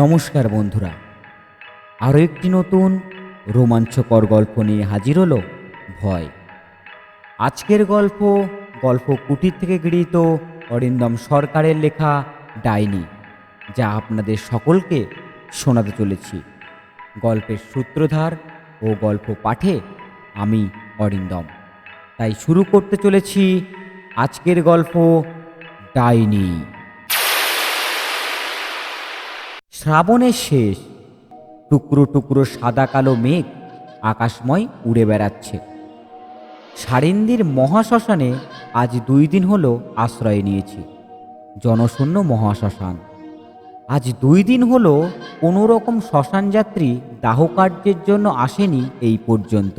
নমস্কার বন্ধুরা, আরও একটি নতুন রোমাঞ্চকর গল্প নিয়ে হাজির হলো ভয়। আজকের গল্প কুটির থেকে গৃহীত অরিন্দম সরকারের লেখা ডাইনি, যা আপনাদের সকলকে শোনাতে চলেছি। গল্পের সূত্রধার ও গল্প পাঠে আমি অরিন্দম। তাই শুরু করতে চলেছি আজকের গল্প ডাইনি। শ্রাবণের শেষ, টুকরো টুকরো সাদা কালো মেঘ আকাশময় উড়ে বেড়াচ্ছে। সারেন্দির মহাশ্মশানে আজ 2 দিন হলো আশ্রয় নিয়েছি। জনশূন্য মহাশ্মশান। আজ 2 দিন হলো কোনো রকম শ্মশান যাত্রী দাহকার্যের জন্য আসেনি এই পর্যন্ত।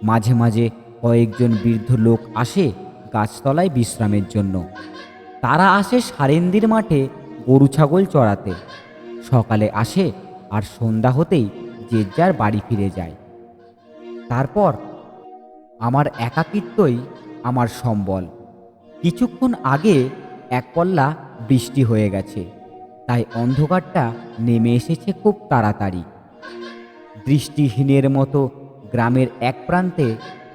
মাঝে মাঝে কয়েকজন বৃদ্ধ লোক আসে গাছতলায় বিশ্রামের জন্য। তারা আসে সারেন্দির মাঠে গরু ছাগল চড়াতে। সকালে আসে আর সন্ধ্যা হতেই যে যার বাড়ি ফিরে যায়। তারপর আমার একাকিত্বই আমার সম্বল। কিছুক্ষণ আগে এক পল্লা বৃষ্টি হয়ে গেছে, তাই অন্ধকারটা নেমে এসেছে খুব তাড়াতাড়ি। দৃষ্টিহীনের মতো গ্রামের এক প্রান্তে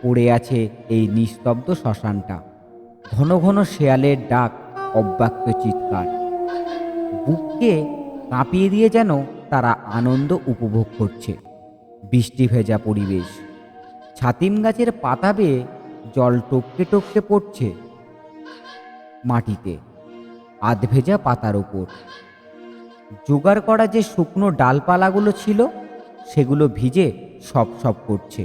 পড়ে আছে এই নিস্তব্ধ শ্মশানটা। ঘন ঘন শেয়ালের ডাক, অব্যক্ত চিৎকার বুককে কাঁপিয়ে দিয়ে যেন তারা আনন্দ উপভোগ করছে। বৃষ্টি ভেজা পরিবেশ, ছাতিম গাছের পাতা বেয়ে জল টপকে টপকে পড়ছে মাটিতে, আধভেজা পাতার ওপর। জোগাড় করা যে শুকনো ডালপালাগুলো ছিল সেগুলো ভিজে সপ সপ করছে।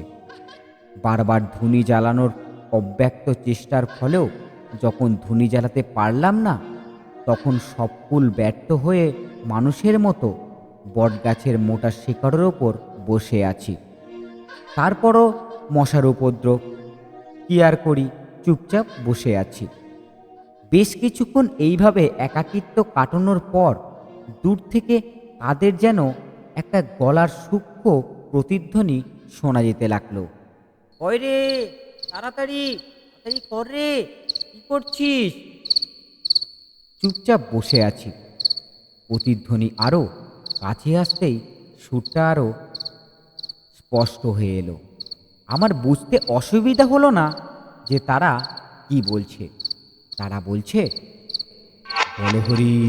বারবার ধুনি জ্বালানোর অব্যক্ত চেষ্টার ফলেও যখন ধুনি জ্বালাতে পারলাম না, তখন সব ফুল ব্যর্থ হয়ে মানুষের মতো বটগাছের মোটা শিকড়ের ওপর বসে আছি। তারপরও মশার উপদ্রব, কি আর করি, চুপচাপ বসে আছি। বেশ কিছুক্ষণ এইভাবে একাকিত্ব কাটানোর পর দূর থেকে তাদের যেন একটা গলার সূক্ষ্ম প্রতিধ্বনি শোনা যেতে লাগলো। ওই রে, তাড়াতাড়ি তাড়াতাড়ি কর রে, কি করছিস? চুপচাপ বসে আছি। প্রতিধ্বনি আরও কাছে আসতেই সুরটা আরও স্পষ্ট হয়ে এলো। আমার বুঝতে অসুবিধা হলো না যে তারা কি বলছে। তারা বলছে, বল হরি,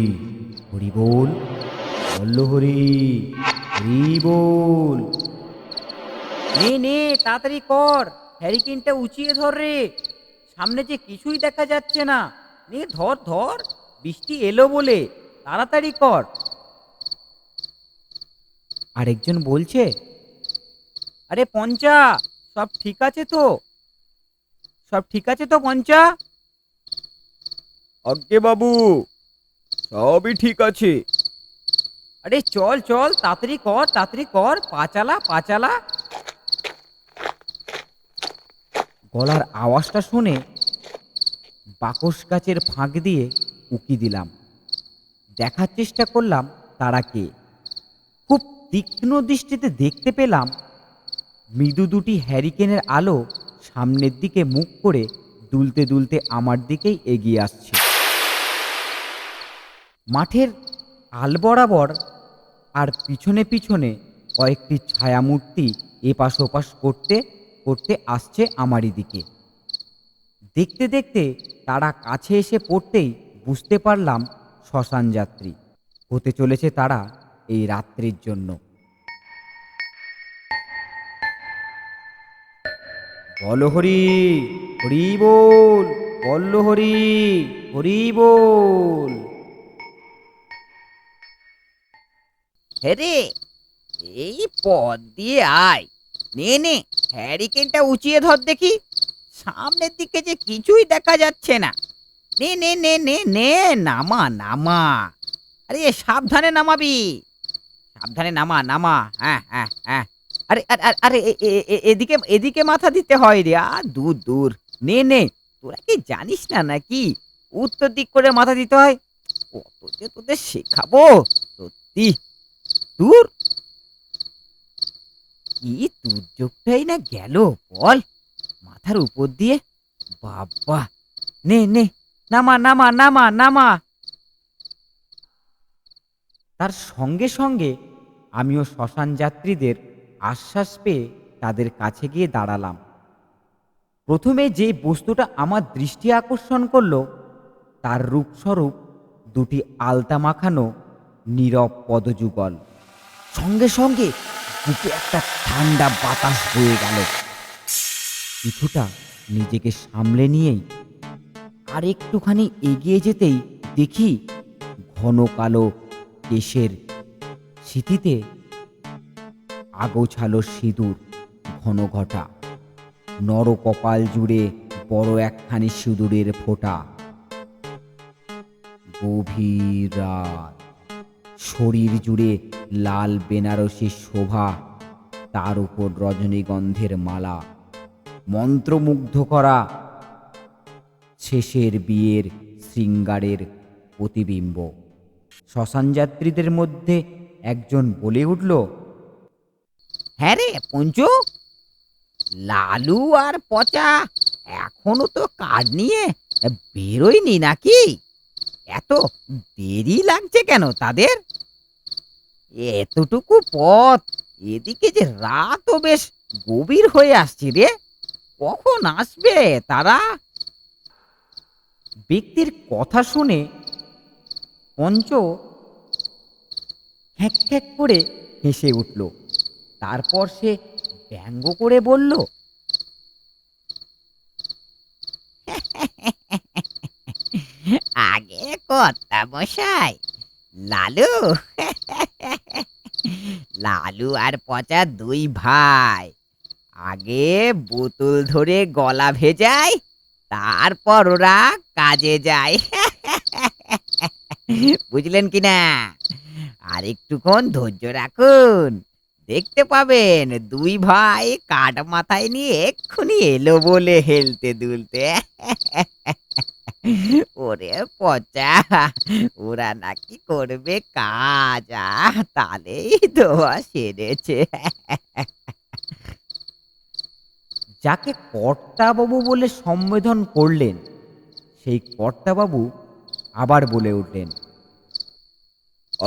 হরি বল, বল্ল হরি, হরি বল। নে নে, তাড়াতাড়ি কর, হ্যারিকেনটা উঁচিয়ে ধর রে, সামনে যে কিছুই দেখা যাচ্ছে না। নে ধর ধর, বৃষ্টি এলো বলে, তাড়াতাড়ি কর। আরেকজন বলছে, আরে পঞ্চা, সব ঠিক আছে তো? সব ঠিক আছে তো পঞ্চা? আজ্ঞে বাবু, সবই ঠিক আছে। আরে চল চল, তাড়াতাড়ি কর, পা চালা পা চালা। গলার আওয়াজটা শুনে বাকস গাছের ফাঁক দিয়ে উকি দিলাম। দেখার চেষ্টা করলাম তারা কে। খুব তীক্ষ্ণ দৃষ্টিতে দেখতে পেলাম মৃদু দুটি হ্যারিকেনের আলো সামনের দিকে মুখ করে দুলতে দুলতে আমার দিকেই এগিয়ে আসছে। মাঠের আল বরাবর আর পিছনে পিছনে কয়েকটি ছায়ামূর্তি এপাশ ওপাশ করতে করতে আসছে আমারই দিকে। দেখতে দেখতে তারা কাছে এসে পড়তেই বুঝতে পারলাম শ্মশান যাত্রী হতে চলেছে তারা এই রাত্রির জন্য। বল হরি, হরি বল, বল্ল হরি, হরি বল। হেরে, এই পথ দিয়ে আয়। নে নে, হ্যারিকেনটা উঁচিয়ে ধর দেখি, সামনের দিকে যে কিছুই দেখা যাচ্ছে না। নে নে নে নে নে, নামা নামা। আরে সাবধানে নামাবি, সাবধানে নামা নামা। হ্যাঁ হ্যাঁ হ্যাঁ। আরে আরে আরে আরে, এদিকে এদিকে মাথা দিতে হয় রে, দূর দূর। নে নে, তোরা কি জানিস না নাকি উত্তর দিক করে মাথা দিতে হয়? কত যে তোদের শেখাবো, সত্যি। দূর, কি দুর্যোগটাই না গেল বল মাথার উপর দিয়ে। বাবা, নে নে, নামা নামা নামা নামা। তার সঙ্গে সঙ্গে আমিও শ্মশান যাত্রীদের আশ্বাস পেয়ে তাদের কাছে গিয়ে দাঁড়ালাম। প্রথমে যে বস্তুটা আমার দৃষ্টি আকর্ষণ করলো তার রূপস্বরূপ দুটি আলতা মাখানো নীরব পদযুগল। সঙ্গে সঙ্গে বুকে একটা ঠান্ডা বাতাস বয়ে গেল। কিছুটা নিজেকে সামলে নিয়েই আর একটুখানি এগিয়ে যেতেই দেখি ঘন কালো কেশের স্মৃতিতে আগোছালো সিঁদুর ঘন ঘটা, নর কপাল জুড়ে বড় একখানি সিঁদুরের ফোঁটা। গভীর রাত, শরীর জুড়ে লাল বেনারসি শোভা, তার উপর রজনীগন্ধের মালা, মন্ত্রমুগ্ধ করা শেষের বিয়ের শৃঙ্গারের প্রতিবিম্ব। শ্মশান যাত্রীদের মধ্যে একজন বলে উঠল, হ্যাঁ রে পঞ্চু, লালু আর পচা এখনো তো কার্ড নিয়ে বেরোয়নি নাকি? এত দেরি লাগছে কেন তাদের? এতটুকু পথ, এদিকে যে রাতও বেশ গভীর হয়ে আসছে রে। কখন আসবে তারা? ব্যক্তির কথা শুনে পঞ্চ হ্যাঁক হ্যাঁক করে হেসে উঠল। তারপর সে ব্যঙ্গ করে বলল, আগে কর্তা মশাই, লালু লালু আর পচা দুই ভাই আগে বোতল ধরে গলা ভেজায়, তারপর ওরা কাজে যায়। বুঝলেন কিনা? আর একটুক্ষণ ধৈর্য রাখুন, দেখতে পাবেন দুই ভাই কাঠ মাথায় নিয়ে এক্ষুনি এলো বলে হেলতে দুলতে। ওরে পচা, ওরা নাকি করবে কাজ, তাহলেই দোয়া সেরেছে। যাকে কর্তাবাবু বলে সম্বোধন করলেন সেই কর্তাবাবু আবার বলে উঠলেন,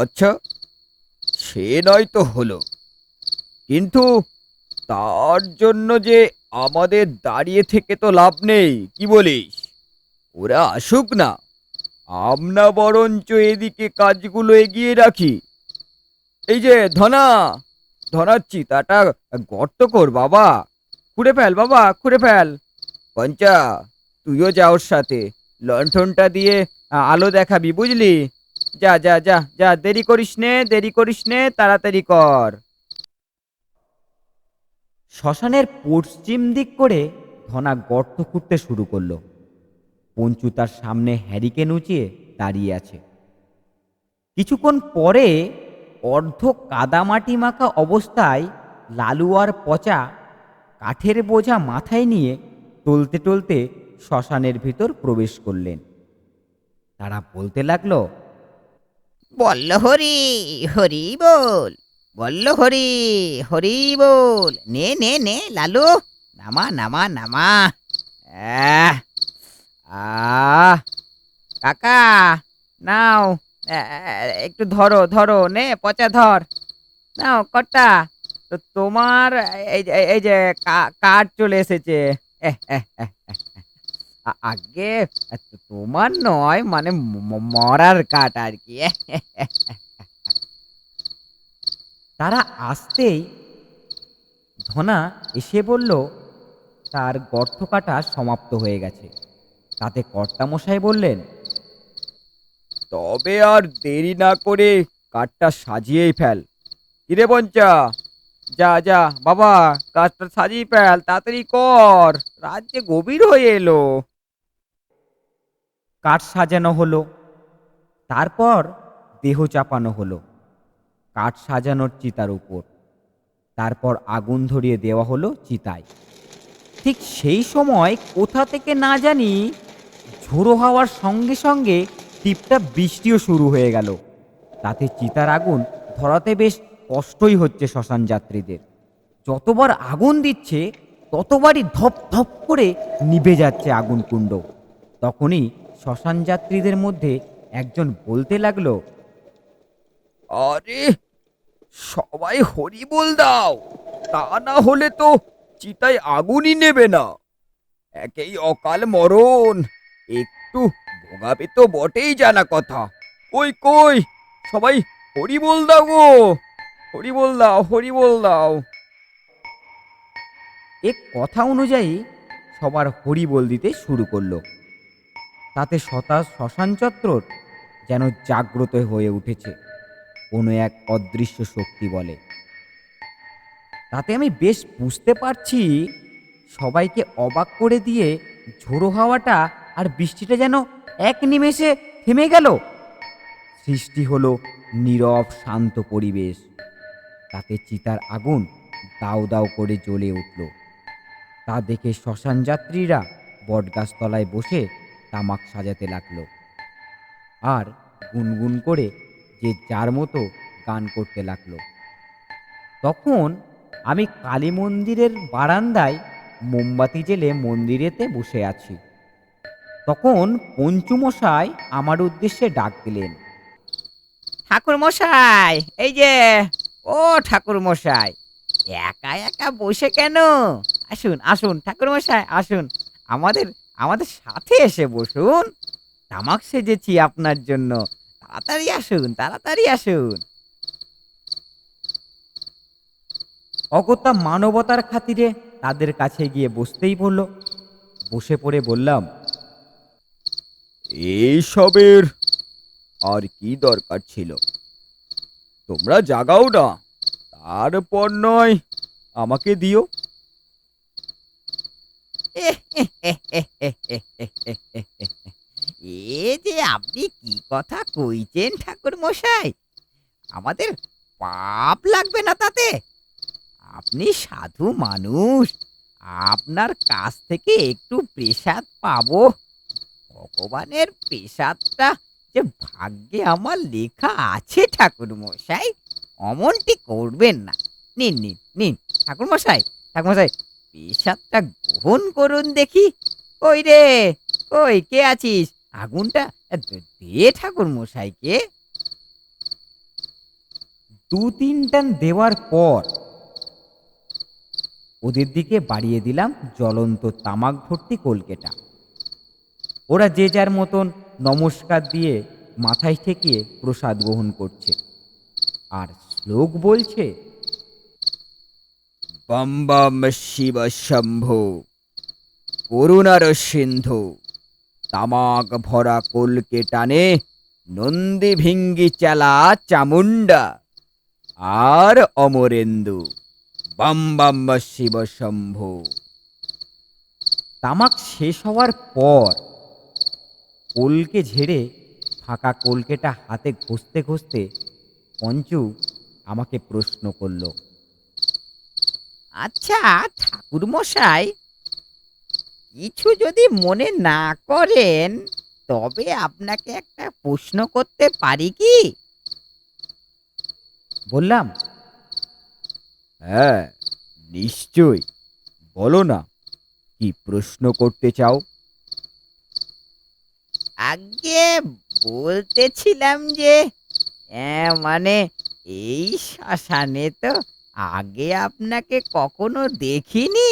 আচ্ছা, সে নয় তো হলো, কিন্তু তার জন্য যে আমাদের দাঁড়িয়ে থেকে তো লাভ নেই, কি বলিস? ওরা আসুক না, আমরা বরঞ্চ এদিকে কাজগুলো এগিয়ে রাখি। এই যে ধনা, ধনার চিতাটা গর্ত কর বাবা, খুঁড়ে ফেল বাবা, খুঁড়ে ফেল। পঞ্চা, তুইও যা ওর সাথে, লণ্ঠনটা দিয়ে আলো দেখাবি, বুঝলি? যা যা যা যা, দেরি করিস নে, দেরি করিস নে, তাড়াতাড়ি কর। শ্মশানের পশ্চিম দিক করে ধনা গর্ত খুঁড়তে শুরু করলো। পঞ্চু তার সামনে হ্যারিকেন উঁচিয়ে দাঁড়িয়ে আছে। কিছুক্ষণ পরে অর্ধ কাদামাটি মাখা অবস্থায় লালু আর পচা কাঠের বোঝা মাথায় নিয়ে টলতে টলতে শ্মশানের ভিতর প্রবেশ করলেন। তারা বলতে লাগলো, বলল হরি, হরি বল, বলল হরি, হরি বল। নে নে নে লালু, নামা নামা নামা। আহ আহ কাকা, নাও, একটু ধরো ধরো, নে পচা ধর, নাও কর্তা, তো তোমার এই যে কাঠ চলে এসেছে। এহ, এহ, এহ, এহ, এহ। আগে তোমার নয়, মানে মরার কাঠ আর কি। তারা আসতেই ধনা এসে বলল তার গর্ত কাটা সমাপ্ত হয়ে গেছে। তাতে কর্তামশাই বললেন, তবে আর দেরি না করে কাঠটা সাজিয়েই ফেল। কিরে পঞ্চা, যা যা বাবা, কাঠটা সাজিয়ে ফেল, তাড়াতাড়ি কর, রাত যে গভীর হয়ে এলো। কাঠ সাজানো হলো। তারপর দেহ চাপানো হলো কাঠ সাজানোর চিতার উপর। তারপর আগুন ধরিয়ে দেওয়া হলো চিতায়। ঠিক সেই সময় কোথা থেকে না জানি ঝোড়ো হাওয়ার সঙ্গে সঙ্গে টিপটা বৃষ্টিও শুরু হয়ে গেল। তাতে চিতার আগুন ধরাতে বেশ কষ্টই হচ্ছে শ্মশান যাত্রীদের। যতবার আগুন দিচ্ছে ততবারই ধপ ধপ করে নিভে যাচ্ছে আগুন কুণ্ড। তখনই শ্মশান যাত্রীদের মধ্যে একজন বলতে লাগলো, আরে, সবাই হরি বল দাও, তা না হলে তো চিতায় আগুনই নেবে না। একেই অকাল মরণ, একটু ভোগাবে তো বটেই জানা কথা। কই কই, সবাই হরি বল দাও গো, হরি বল দাও, হরি বল দাও। এ কথা অনুযায়ী সবার হরিবোল দিতে শুরু করলো। তাতে শ্মশান চত্বর যেন জাগ্রত হয়ে উঠেছে কোনো এক অদৃশ্য শক্তি বলে। তাতে আমি বেশ বুঝতে পারছি সবাইকে অবাক করে দিয়ে ঝোড়ো হাওয়াটা আর বৃষ্টিটা যেন এক নিমেষে থেমে গেল। সৃষ্টি হলো নীরব শান্ত পরিবেশ। তাতে চিতার আগুন দাউ দাউ করে জ্বলে উঠল। তা দেখে শ্মশান যাত্রীরা বটগাছতলায় বসে তামাক সাজাতে লাগলো আর গুনগুন করে যে যার মতো গান করতে লাগলো। তখন আমি কালী মন্দিরের বারান্দায় মোমবাতি জেলে মন্দিরেতে বসে আছি। তখন পঞ্চুমশাই আমার উদ্দেশ্যে ডাক দিলেন। ঠাকুর মশাই, এই যে, ও ঠাকুর মশাই, একা একা বসে কেন? আসুন আসুন ঠাকুর মশাই, আসুন, আমাদের আমাদের সাথে এসে বসুন। তামাক সেজেছি আপনার জন্য, তাড়াতাড়ি আসুন, তাড়াতাড়ি আসুন। অগত্যা মানবতার খাতিরে তাদের কাছে গিয়ে বসতেই বলল। বসে পড়ে বললাম, এইসবের আর কি দরকার ছিল? তোমরা জাগাও না, তারপর নয় আমাকে দিও। এ যে আপনি কি কথা কইছেন ঠাকুর মশাই, আমাদের পাপ লাগবে না তাতে। আপনি সাধু মানুষ, আপনার কাছ থেকে একটু প্রসাদ পাবো, ভগবানের প্রসাদটা যে ভাগ্যে আমার লেখা আছে ঠাকুর মশাই, অমনটি করবেন না। নিন নিন নিন ঠাকুর মশাই, ঠাকুর মশাই, প্রসাদটা গ্রহণ করুন দেখি। কই রে, কই, কে আছিস? আগুনটা দে ঠাকুর মশাইকে। দু তিন টান দেওয়ার পর ওদের দিকে বাড়িয়ে দিলাম জ্বলন্ত তামাক ভর্তি কলকেটা। ওরা যে যার মতন নমস্কার দিয়ে মাথায় ঠেকিয়ে প্রসাদ গ্রহণ করছে আর শ্লোক বলছে। বম বম শিব শম্ভু, করুণার সিন্ধু, তামাক ভরা কলকে টানে নন্দী ভিঙ্গি চালা চামুন্ডা আর অমরেন্দু। বম বম শিব শম্ভু। তামাক শেষ হওয়ার পর কলকে ঝেড়ে ফাঁকা কলকেটা হাতে ঘষতে ঘষতে পঞ্চু আমাকে প্রশ্ন করল। আচ্ছা ঠাকুর মশাই, কিছু যদি মনে না করেন, তবে আপনাকে একটা প্রশ্ন করতে পারি কি? বললাম, হ্যাঁ, নিশ্চয়ই, বলো না, কি প্রশ্ন করতে চাও? আগে বলতেছিলাম যে, মানে এই শ্মশানে তো আগে আপনাকে কখনো দেখিনি,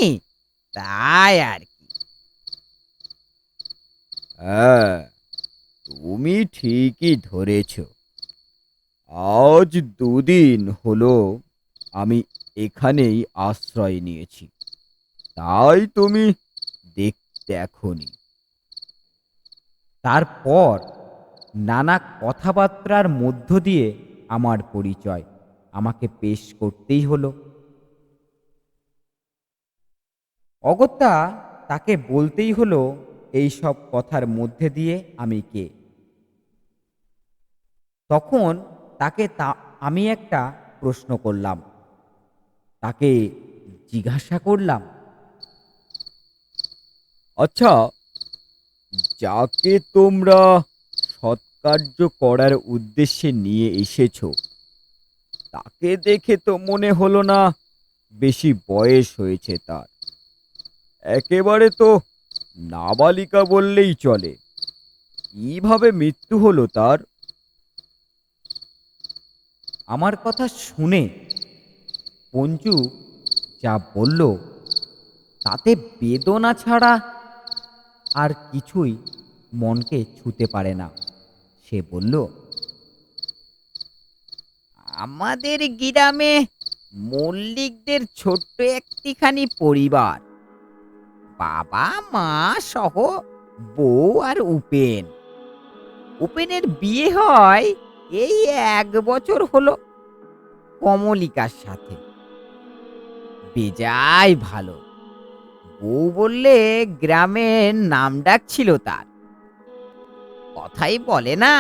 তাই আর কি। হ্যাঁ, তুমি ঠিকই ধরেছ। আজ দুদিন হলো আমি এখানেই আশ্রয় নিয়েছি, তাই তুমি দেখোনি। তারপর নানা কথাবার্তার মধ্য দিয়ে আমার পরিচয় আমাকে পেশ করতেই হলো। অগত্যা তাকে বলতেই হলো এই সব কথার মধ্যে দিয়ে আমি কে। তখন তাকে আমি একটা প্রশ্ন করলাম। তাকে জিজ্ঞাসা করলাম, আচ্ছা, যাকে তোমরা সৎকার্য করার উদ্দেশ্যে নিয়ে এসেছো, তাকে দেখে তো মনে হলো না বেশি বয়স হয়েছে তার। একেবারে তো নাবালিকা বললেই চলে। কিভাবে মৃত্যু হলো তার? আমার কথা শুনে পঞ্চু যা বলল তাতে বেদনা ছাড়া আর কিছুই মনকে ছুঁতে পারে না। সে বলল, আমাদের গ্রামে মল্লিকদের ছোট্ট একটিখানি পরিবার, বাবা মা সহ বউ আর উপেন। উপেনের বিয়ে হয় এই 1 বছর হলো কমলিকার সাথে। বেজায় ভালো, বউ বললে গ্রামের নাম ডাক ছিল তার। কথাই বলে না,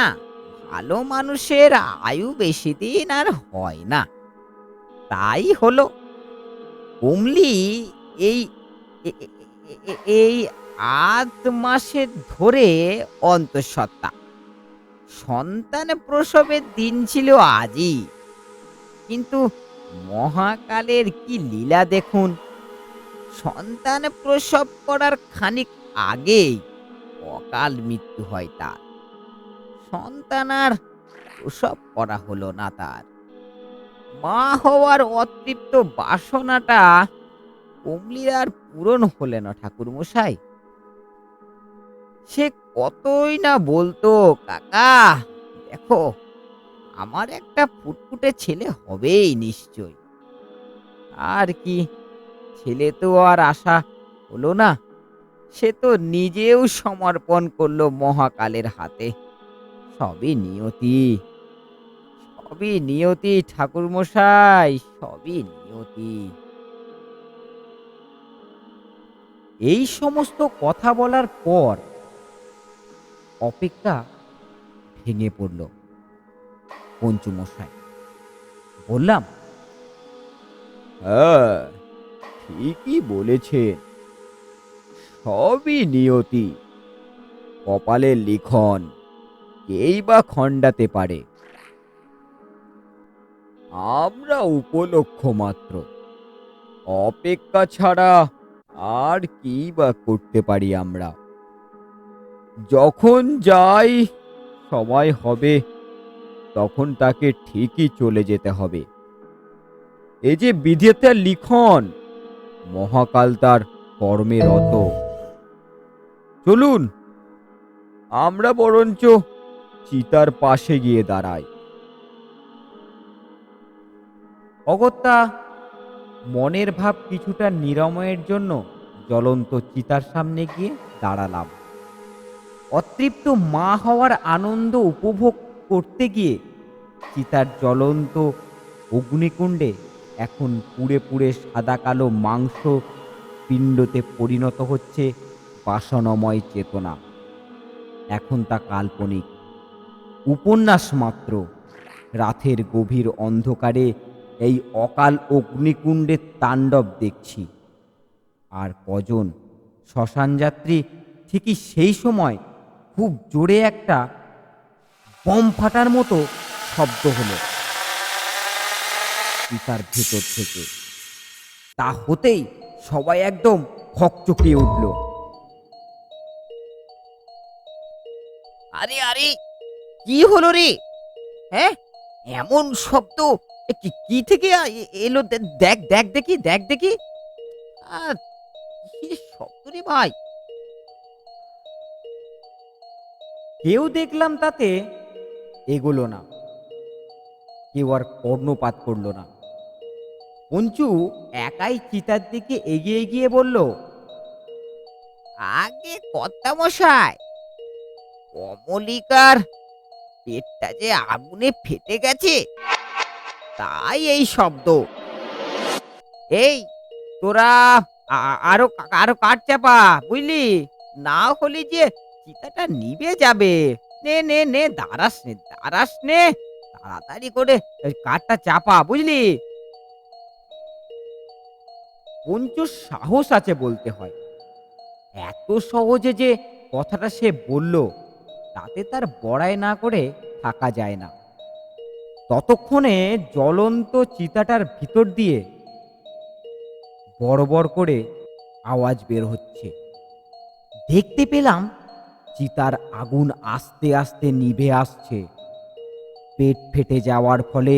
ভালো মানুষের আয়ু বেশি দিন আর হয় না। তাই হলো কমলি এই এ- এ- এই 8 মাসে ধরে অন্তঃসত্ত্বা। সন্তান প্রসবের দিন ছিল আজই, কিন্তু মহাকালের কি লীলা দেখুন। সন্তান প্রসব করার খানিক আগেই অকাল মৃত্যু হয় তার। সন্তান আর প্রসব করা হলো না তার। মা হওয়ার অতৃপ্ত বাসনাটা কমলির আর পূরণ হলে না ঠাকুর মশাই। সে কতই না বলতো, কাকা দেখো, আমার একটা ফুটফুটে ছেলে হবেই নিশ্চয়। আর কি, ছেলে তো আর আশা হলো না। সে তো নিজেও সমর্পণ করলো মহাকালের হাতে। সবই নিয়তি, সবই নিয়তি ঠাকুর মশাই, সবই নিয়তি। এই সমস্ত কথা বলার পর অপেক্ষা ভেঙে পড়ল। পঞ্চু মশাই বললাম, হ্যাঁ, ঠিকই বলেছেন, সবই নিয়তি, কপালের লিখন, কেই বা খণ্ডাতে পারে। আমরা উপলক্ষ মাত্র, অপেক্ষা ছাড়া আর কি বা করতে পারি আমরা। যখন যাই সময় হবে, তখন তাকে ঠিকই চলে যেতে হবে। এই যে বিধাতার লিখন, মহাকাল তার কর্মে রত। চলুন, আমরা বরঞ্চ চিতার পাশে গিয়ে দাঁড়াই। অগত্যা মনের ভাব কিছুটা নিরাময়ের জন্য জ্বলন্ত চিতার সামনে গিয়ে দাঁড়ালাম। অতৃপ্ত মা হওয়ার আনন্দ উপভোগ করতে গিয়ে চিতার জ্বলন্ত অগ্নিকুণ্ডে এখন পুড়ে পুড়ে সাদা কালো মাংস পিণ্ডতে পরিণত হচ্ছে বাসনময় চেতনা। এখন তা কাল্পনিক, উপন্যাস মাত্র। রাতের গভীর অন্ধকারে এই অকাল অগ্নিকুণ্ডের তাণ্ডব দেখছি। আর কজন শ্মশানযাত্রী ঠিকই সেই সময় খুব জোরে একটা বম ফাটার মতো শব্দ হলো চিতার ভেতর থেকে। তা হতেই সবাই একদম হকচকিয়ে উঠল। আরে আরে, কি হলো রে? হ্যাঁ, এমন শব্দ কি কি থেকে এলো? দেখ দেখ দেখি, দেখ দেখি। আর কি শব্দ রে ভাই? কেউ দেখলাম তাতে এগোলো না, কেউ আর কর্ণপাত করলো না। পঞ্চু একাই চিতার দিকে এগিয়ে গিয়ে বলল, আগে কর্তা মশাই, কমলিকার পেটটা যে আগুনে ফেটে গেছে, তাই এই শব্দ। এই তোরা আরো আরো কাঠ চাপা, বুঝলি, না হলে যে চিতাটা নিভে যাবে। নে নে নে, দাঁড়াস নে, দাঁড়াস নে, তাড়াতাড়ি করে ওই কাঠটা চাপা, বুঝলি। পঞ্চুর সাহস আছে বলতে হয়। এত সহজে যে কথাটা সে বলল, তাতে তার বড়াই না করে থাকা যায় না। ততক্ষণে জ্বলন্ত চিতাটার ভিতর দিয়ে বড় বড় করে আওয়াজ বের হচ্ছে। দেখতে পেলাম চিতার আগুন আস্তে আস্তে নিভে আসছে। পেট ফেটে যাওয়ার ফলে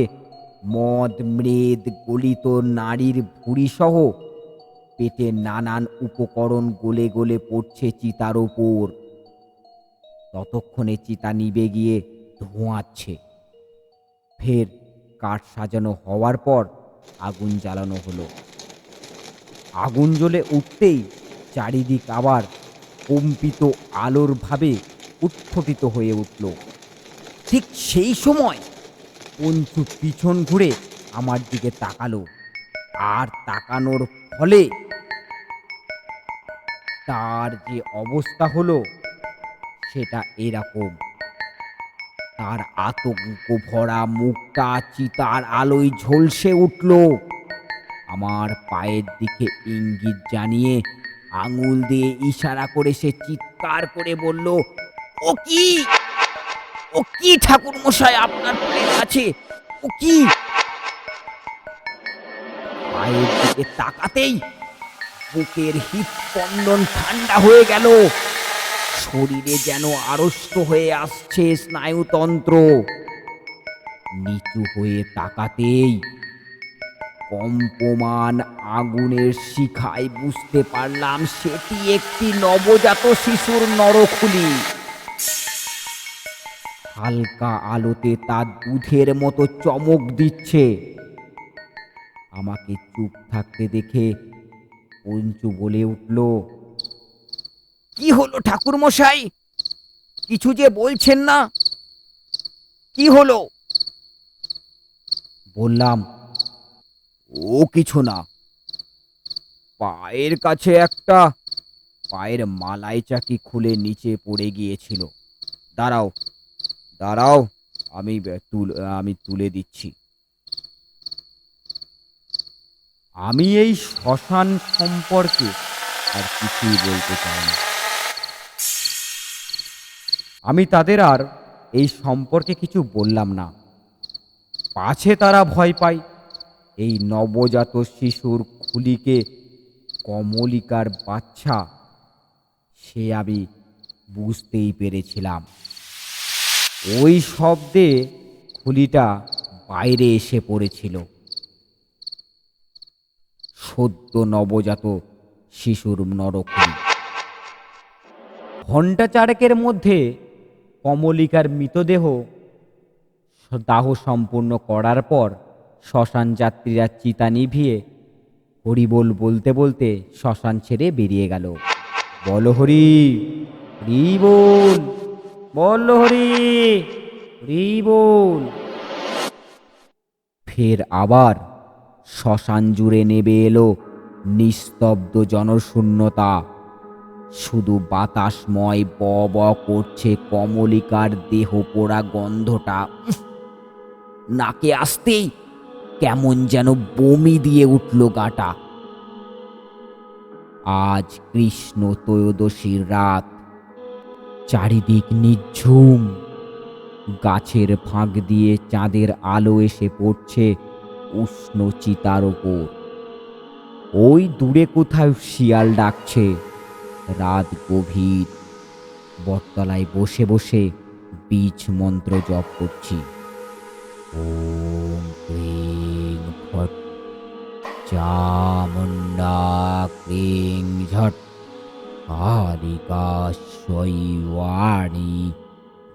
মদ মৃদ গলিত নারীর ভুঁড়িসহ পেটে নানান উপকরণ গলে গলে পড়ছে চিতার ওপর। ততক্ষণে চিতা নিভে গিয়ে ধোঁয়াচ্ছে। ফের কাঠ সাজানো হওয়ার পর আগুন জ্বালানো হলো। আগুন জ্বলে উঠতেই চারিদিক আবার কম্পিত আলোর ভাবে উৎফুটিত হয়ে উঠল। ঠিক সেই সময় পঞ্চু পিছন ঘুরে আমার দিকে তাকালো, আর তাকানোর ফলে তার যে অবস্থা হলো সেটা এরকম। তার আতঙ্ক ভরা মুখটা চিতার আলোয় ঝলসে উঠল। আমার পায়ের দিকে ইঙ্গিত জানিয়ে আঙুল দিয়ে ইশারা করে সে চিৎকার করে বলল, ও কি, ও কি ঠাকুর মশাই, আপনার পায়ের কাছে ও কি? পায়ের দিকে তাকাতেই বুকের হৃৎস্পন্দন ঠান্ডা হয়ে গেল। শরীরে যেন আড়ষ্ট হয়ে আসছে স্নায়ুতন্ত্র। নিচু হয়ে তাকাতেই কম্পমান আগুনের শিখায় বুঝতে পারলাম সেটি একটি নবজাত শিশুর নরখুলি। হালকা আলোতে তার দুধের মতো চমক দিচ্ছে। আমাকে চুপ থাকতে দেখে পঞ্চু বলে উঠল, কি হলো ঠাকুর মশাই, কিছু যে বলছেন না, কি হলো? বললাম, ও কিছু না, পায়ের কাছে একটা পায়ের মালাই চাকি খুলে নিচে পড়ে গিয়েছিল। দাঁড়াও দাঁড়াও, আমি তুলে দিচ্ছি। আমি এই শ্মশান সম্পর্কে আর কিছুই বলতে চাই না। আমি তাদের আর এই সম্পর্কে কিছু বললাম না, পাছে তারা ভয় পায়। এই নবজাত শিশুর খুলিকে কমলিকার বাচ্চা সে আমি বুঝতেই পেরেছিলাম। ওই শব্দে খুলিটা বাইরে এসে পড়েছিল। সদ্য নবজাত শিশুর নরখুলি। ঘণ্টা চারেকের মধ্যে কমলিকার মৃতদেহ দাহ সম্পূর্ণ করার পর শ্মশান যাত্রীরা চিতা নিভিয়ে হরিবোল বলতে বলতে শ্মশান ছেড়ে বেরিয়ে গেল। বল হরি, হরি বল, বল হরি, হরি বল। ফের আবার শ্মশান জুড়ে নেমে এলো নিস্তব্ধ জনশূন্যতা। শুধু বাতাসময় ব ব করছে কমলিকার দেহ পোড়া গন্ধটা। নাকে আসতেই কেমন যেন বমি দিয়ে উঠল গাটা। আজ কৃষ্ণ ত্রয়োদশীর রাত, চারিদিক নিঝুম। গাছের ফাঁক দিয়ে চাঁদের আলো এসে পড়ছে উষ্ণ চিতার ওপর। ওই দূরে কোথাও শিয়াল ডাকছে। রাত গভীর। বটতলায় বসে বসে বীজ মন্ত্র জপ করছি। ওম ক্রিং ফট চামুণ্ডা ক্রিং ঝট কালিকা শৈবাণী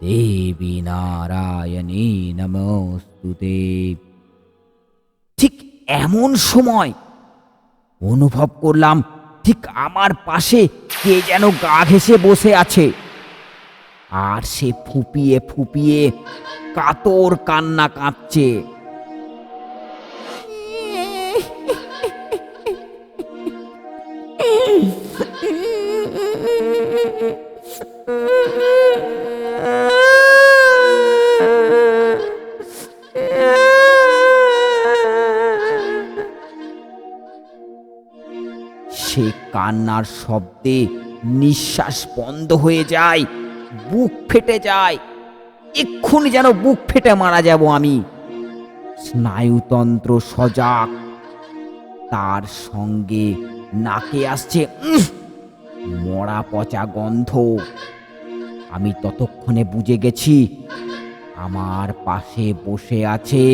দেবী নারায়ণী নমস্তুতে। ঠিক এমন সময় অনুভব করলাম ঠিক আমার পাশে কে যেন গা ঘেঁষে বসে আছে, আর সে ফুপিয়ে ফুপিয়ে কাতর কান্না কাঁদছে। সে কান্নার শব্দে নিঃশ্বাস বন্ধ হয়ে যায়, বুক ফেটে যায়। এক্ষুনি যেন বুক ফেটে মারা যাব আমি। স্নায়ুতন্ত্র সজাগ, তার সঙ্গে নাকে আসছে মরা পচা গন্ধ। আমি ততক্ষণে বুঝে গেছি আমার পাশে বসে আছে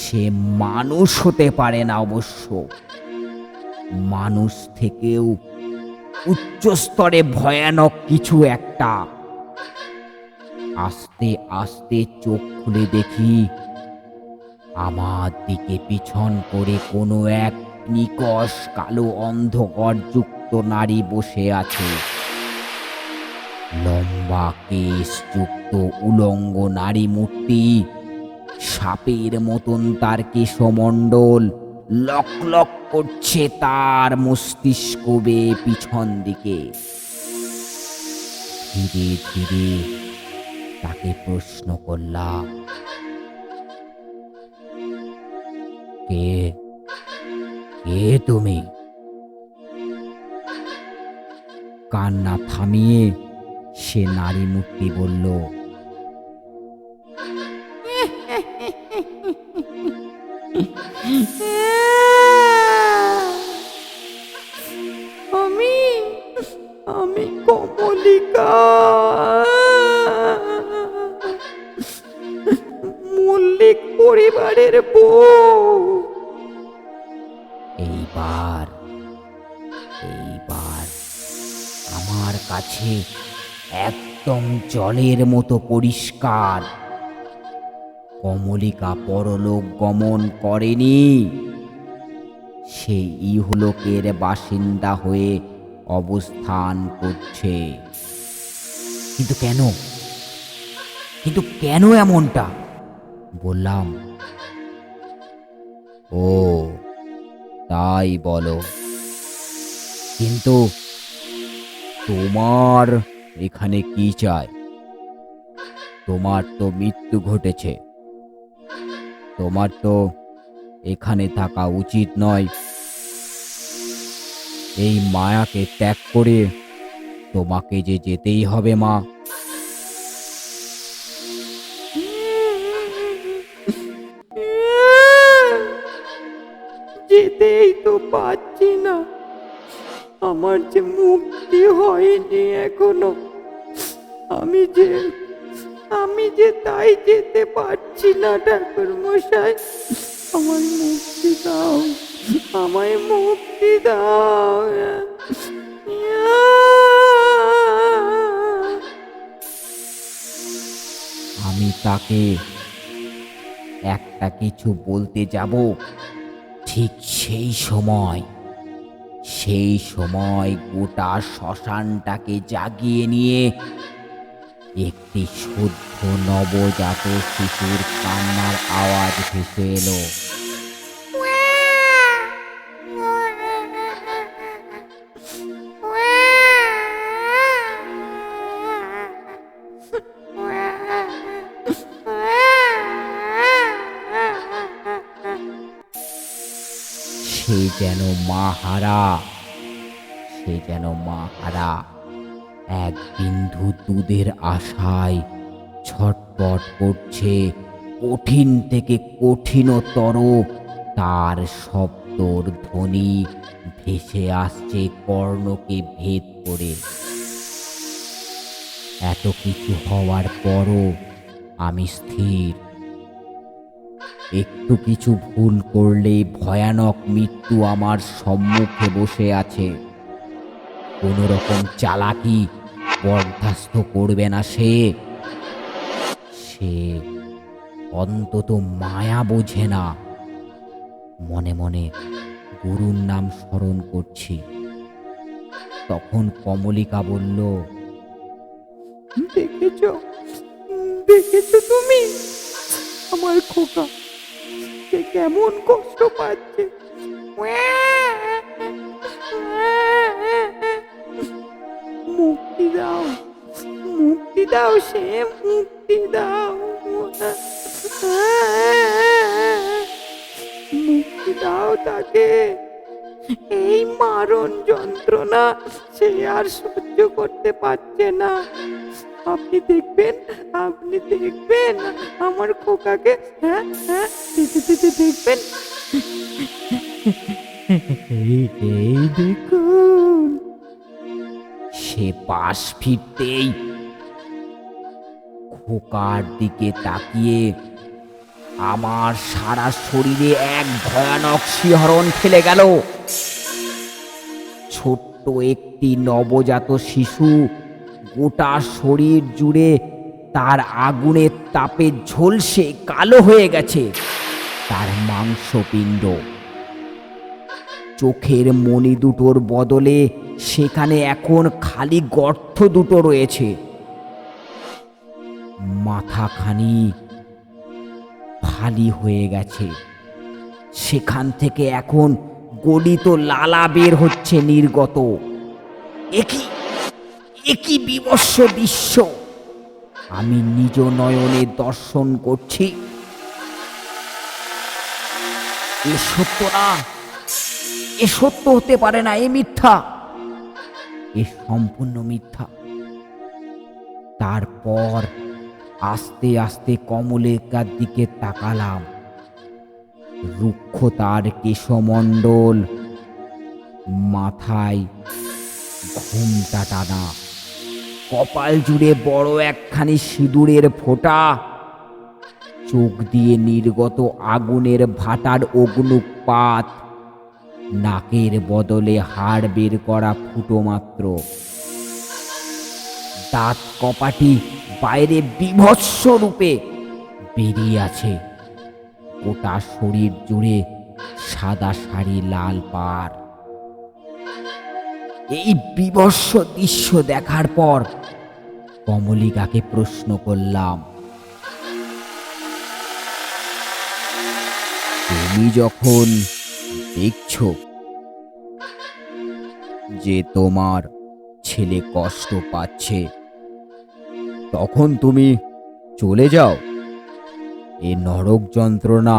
সে মানুষ হতে পারে না অবশ্য, মানুষ থেকেও উচ্চ স্তরে ভয়ানক কিছু একটা। আস্তে আস্তে চোখ খুলে দেখি আমার দিকে পিছন করে কোনো এক নিকষ কালো অন্ধকারযুক্ত নারী বসে আছে। লম্বা কেশযুক্ত উলঙ্গ নারী মূর্তি, সাপের মতন তার কেশমণ্ডল লক লক করছে তার মস্তিষ্ক বেয়ে পিছন দিকে। ধীরে ধীরে তাকে প্রশ্ন করলাম, কে কে তুমি? কান্না থামিয়ে সে নারী মূর্তি বলল, আমি আমি কমলিকা, মল্লিক পরিবারের বউ। এইবার এইবার আমার কাছে একদম জলের মতো পরিষ্কার, কমলিকা পরলোক গমন করেনি, সে ইহলোকের বাসিন্দা হয়ে অবস্থান করছে। কিন্তু কেন কিন্তু কেন এমনটা? বললাম, ও তাই বলো, কিন্তু তোমার এখানে কি চাই? তোমার তো মৃত্যু ঘটেছে, তোমার তো এখানে থাকা উচিত নয়। এই মায়াকে ত্যাগ করে তোমাকে যে যেতেই হবে মা। যেতেই তো পাচ্ছি না, আমার যে মুক্তি হয়নি এখনো। আমি যে তাই যেতে পারছি না ঠাকুর মশাই। আমার মুক্তি দাও, আমায় মুক্তি দাও। আমি তাকে একটা কিছু বলতে যাব, ঠিক সেই সময় গোটা শ্মশানটাকে জাগিয়ে নিয়ে একটি শুদ্ধ নবজাত শিশুর কান্নার আওয়াজ ভেসে এলো। সে যেন মাহারা এক বিন্দু দুধের আশায় ছটপট করছে। কঠিন থেকে কঠিনতর তার শব্দর ধ্বনি ভেসে আসছে কর্ণকে ভেদ করে। এত কিছু হওয়ার পরও আমি স্থির। একটু কিছু ভুল করলে ভয়ানক মৃত্যু আমার সম্মুখে বসে আছে। কোনো রকম চালাকি বরদাস্ত করবে না সে অন্তত মায়া বোঝে না। মনে মনে গুরুর নাম স্মরণ করছি। তখন কমলিকা বলল, দেখেছো তুমি আমার খোকা, সে কেমন কষ্ট পাচ্ছে। মুক্তি দাও, মুক্তি দাও, সে মুক্তি দাও, মুক্তি দাও তাকে। এই মারণ যন্ত্রণা সে আর সহ্য করতে পারছে না। আপনি দেখবেন আমার খোকাকে। হ্যাঁ হ্যাঁ, দেখবেন। এই দেখুন। সে পাশ ফিরতেই খোকার দিকে তাকিয়ে আমার সারা শরীরে এক ভয়ানক শিহরণ খেলে গেল। ছোট্ট একটি নবজাত শিশু, গোটা শরীর জুড়ে তার আগুনের তাপে ঝলসে কালো হয়ে গেছে তার মাংসপিণ্ড। চোখের মণি দুটোর বদলে সেখানে এখন খালি গর্ত দুটো রয়েছে। মাথাখানি ফালি হয়ে গেছে, সেখান থেকে এখন গলিত লালা বের হচ্ছে নির্গত। একই বিভৎস দৃশ্য আমি নিজ নয়নে দর্শন করছি। এ সত্য না, এ সত্য হতে পারে না, এ মিথ্যা, এ সম্পূর্ণ মিথ্যা। তারপর আস্তে আস্তে কমলিকার দিকে তাকালাম। রুক্ষ তার কেশমণ্ডল, মাথায় ঘুমটা টানা, কপাল জুড়ে বড় একখানি সিঁদুরের ফোঁটা, চোখ দিয়ে নির্গত আগুনের ভাটার অগ্নুৎপাত, নাকের বদলে হাড় বের করা ফুটো মাত্র, দাঁত কপাটি বাইরে বিভৎস রূপে বেরিয়ে আছে। গোটা শরীর জুড়ে সাদা শাড়ি, লাল পাড়। এই বিভৎস দৃশ্য দেখার পর কমলিকাকে প্রশ্ন করলাম, তুমি যখন দেখছো যে তোমার ছেলে কষ্ট পাচ্ছে, তখন তুমি চলে যাও? এ নরক যন্ত্রণা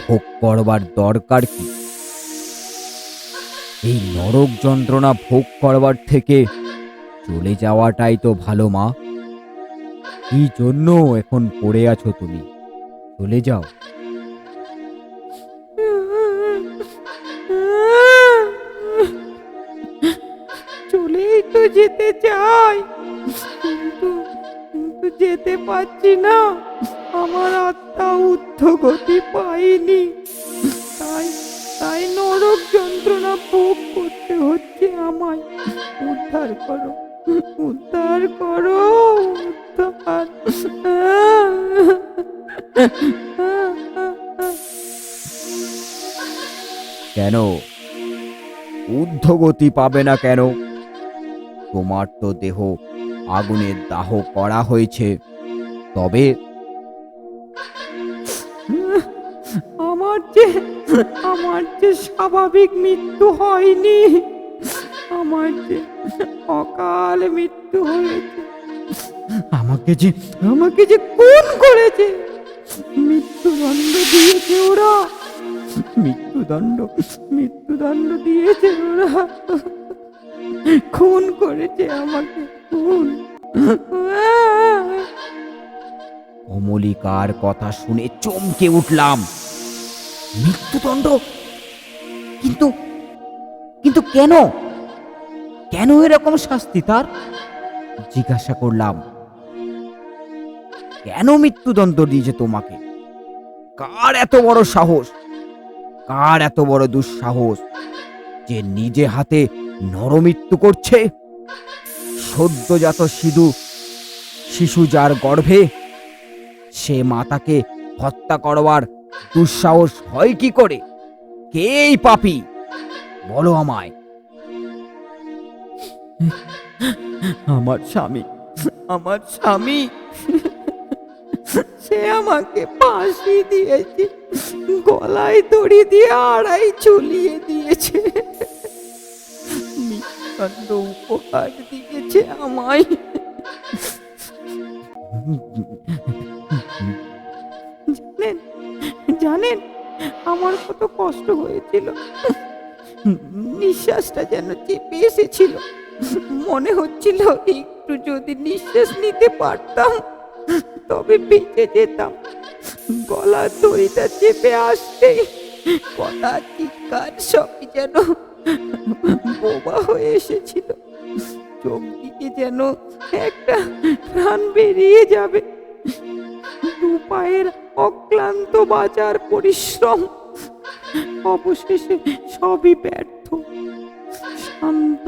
ভোগ করবার দরকার কি? এই নরক যন্ত্রণা ভোগ করবার থেকে চলে যাওয়াটাই তো ভালো মা। কি জন্য এখন পড়ে আছো তুমি? চলে যাও। চলেই তো যেতে চাই, কিন্তু কিন্তু যেতে পারছি না। আমার আত্মা ঊর্ধ্বগতি পাইনি, তাই তাই নরক যন্ত্রণা ভোগ করতে হচ্ছে আমায়। উদ্ধার করো, উদ্ধার করো, উদ্ধার। কেন ঊর্ধ্বগতি পাবে না কেন? তোমার তো দেহ আগুনের দাহ করা হয়েছে। তবে আমার যে স্বাভাবিক মৃত্যু হয়নি, আমার যে অকাল মৃত্যু হয়েছে। আমাকে যে খুন করেছে, মৃত্যুদণ্ড দিয়েছে ওরা, মৃত্যুদণ্ড দিয়েছে ওরা। খুন করেছে আমাকে, খুন। কমলিকার কথা শুনে চমকে উঠলাম। মৃত্যুদণ্ড? কিন্তু কিন্তু কেন? কেন এরকম শাস্তি তার? জিজ্ঞাসা করলাম, কেন মৃত্যুদণ্ড দিয়েছে তোমাকে? কার এত বড় সাহস, কার এত বড় দুঃসাহস যে নিজে হাতে নরমৃত্যু করছে? সদ্যজাত শিশু যার গর্ভে, সে মাতাকে হত্যা করবার দুঃসাহস হয় কি করে? কে এই পাপী? বলো আমায়। আমার স্বামী সে আমাকে ফাঁসি দিয়েছে, গলায় দড়ি দিয়ে আড়াই ঝুলিয়ে দিয়েছে, মৃত্যুদণ্ড উপহার দিয়েছে আমায়। জানেন আমার কত কষ্ট হয়েছিল। নিঃশ্বাসটা যেন চেপে এসেছিল, মনে হচ্ছিল একটু যদি নিঃশ্বাস নিতে পারতাম তবে বেঁচে যেতাম। গলার দড়িটা চেপে আসতেই কথা, চিৎকার সবই যেন বোবা হয়ে এসেছিল। চোখ দিকে যেন একটা প্রাণ বেরিয়ে যাবে। দু উপায়ের অক্লান্ত বাঁচার পরিশ্রম অবশেষে সবই ব্যর্থ। শান্ত,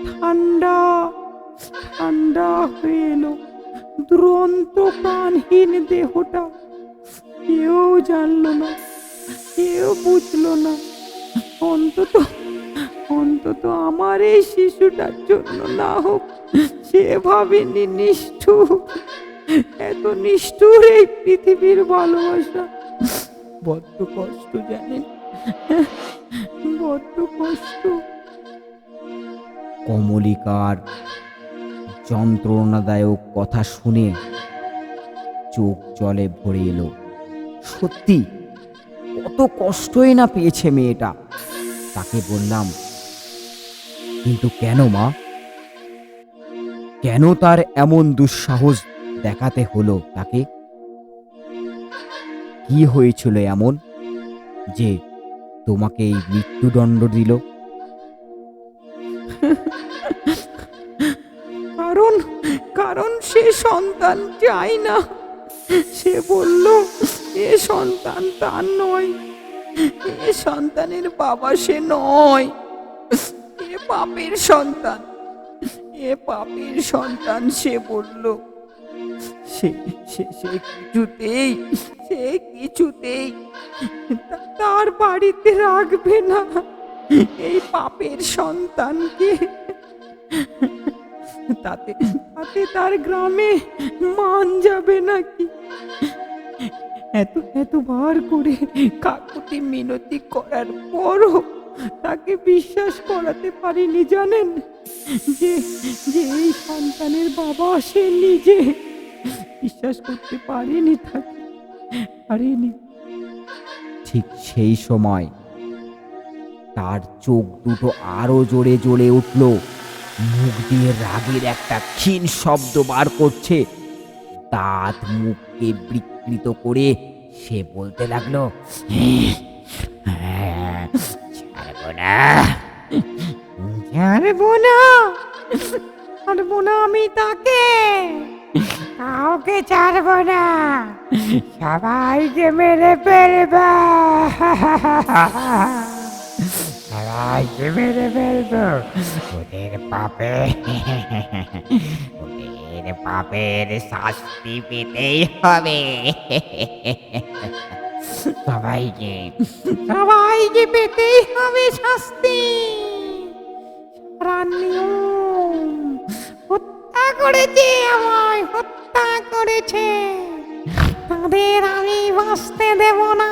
ঠান্ডা ঠান্ডা হয়ে এলো দুরন্ত প্রাণহীন দেহটা। কেউ জানলো না, কেউ বুঝলো না। অন্তত অন্তত আমার এই শিশুটার জন্য না হোক, সে ভাবেনি নিষ্ঠুর, এত নিষ্ঠুর এই পৃথিবীর ভালোবাসা। বড্ড কষ্ট, জানেন, বড্ড কষ্ট। কমলিকার যন্ত্রণাদায়ক কথা শুনে চোখ জলে ভরে এলো। সত্যি কত কষ্টই না পেয়েছে মেয়েটা। তাকে বললাম, কিন্তু কেন মা, কেন তার এমন দুঃসাহস দেখাতে হলো তাকে? কি হয়েছিল এমন যে তোমাকে এই মৃত্যুদণ্ড দিল? কারণ কারণ সে সন্তান চাই না। সে বলল এ সন্তান তার নয়, এ সন্তানের বাবা সে নয়, এ পাপের সন্তান, এ পাপের সন্তান। সে বলল সে সে সে কিছুতেই সে কিছুতেই তার বাড়িতে রাখবে না এই পাপের সন্তানকে। তাতে তাতে তার গ্রামে মান যাবে নাকি? এতবার করে কাকুতি মিনতি করার পরও তাকে বিশ্বাস করাতে পারিনি, জানেন, যে যে এই সন্তানের বাবা সে নিজে। বিশ্বাস করতে পারিনি, তাকে পারিনি। ঠিক সেই সময় তার চোখ দুটো আরো জোরে জ্বলে উঠল। মুখ দিয়ে রাগের একটা ক্ষীণ শব্দ বার করছে। দাঁত মুখকে বিকৃত করে সে বলতে লাগলো, ছাড়বো না, ছাড়বো না, ছাড়বো না আমি তাকে, কাউকে ছাড়বো না, সবাইকে মেরে ফেলবো, সবাইকে মেরে ফেলবো। ওদের পাপের শাস্তি পেতেই হবে। সবাইকে সবাইকে পেতেই হবে শাস্তি। সারা নিয়ম হত্যা করেছে, আমায় হত্যা করেছে, তাদের আমি বাঁচতে দেব না।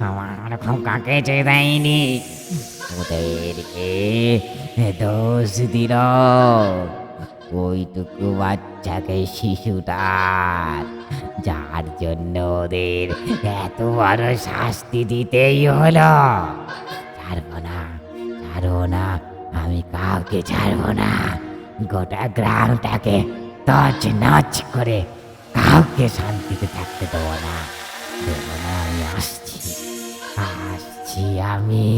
আমার খোকাকে যে দেয়নি, ওদেরকে দোষ দিল ওইটুকু বাচ্চাকে, শিশুটার, যার জন্য ওদের এত বড় শাস্তি দিতেই হলো। ছাড়বো না, ছাড়বো না, আমি কাউকে ছাড়বো না। গোটা গ্রামটাকে তছ নছ করে কাউকে শান্তিতে থাকতে দেবো না, দেবো না। আমি আসছি আমি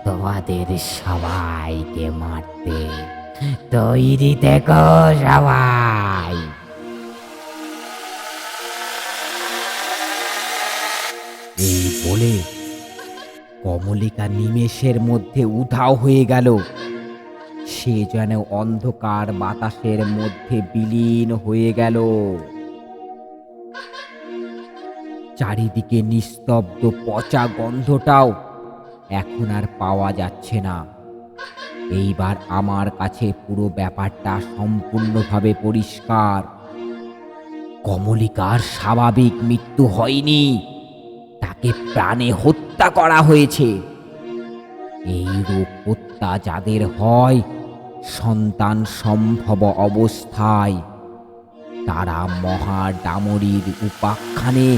তোমাদের সবাইকে মারতে। তৈরি থেকো সবাই। এই বলে কমলিকা নিমেষের মধ্যে উধাও হয়ে গেল। সে যেন অন্ধকার বাতাসের মধ্যে বিলীন হয়ে গেল। চারিদিকে নিস্তব্ধ, পচা গন্ধটাও এখন আর পাওয়া যাচ্ছে না। এইবার আমার কাছে পুরো ব্যাপারটা সম্পূর্ণভাবে পরিষ্কার। কমলিকার স্বাভাবিক মৃত্যু হয়নি, তাকে প্রাণে হত্যা করা হয়েছে। এই রূপ হত্যা যাদের হয় সন্তান সম্ভব অবস্থায়, তারা মহাডামরীর উপাখ্যানে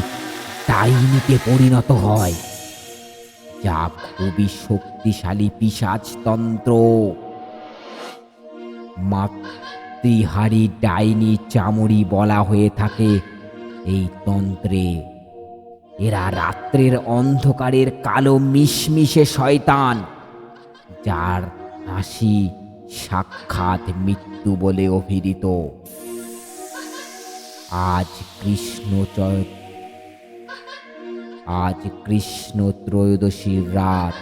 ডাইনিতে পরিণত হয়, যা খুবই শক্তিশালী পিশাচতন্ত্র। মাতৃহারি ডাইনি চামড়ি বলা হয়ে থাকে এই তন্ত্রে। এরা রাত্রের অন্ধকারের কালো মিশমিশে শয়তান, যার হাসি সাক্ষাৎ মৃত্যু বলে অভিহিত। আজ আজ কৃষ্ণ ত্রয়োদশীর রাত।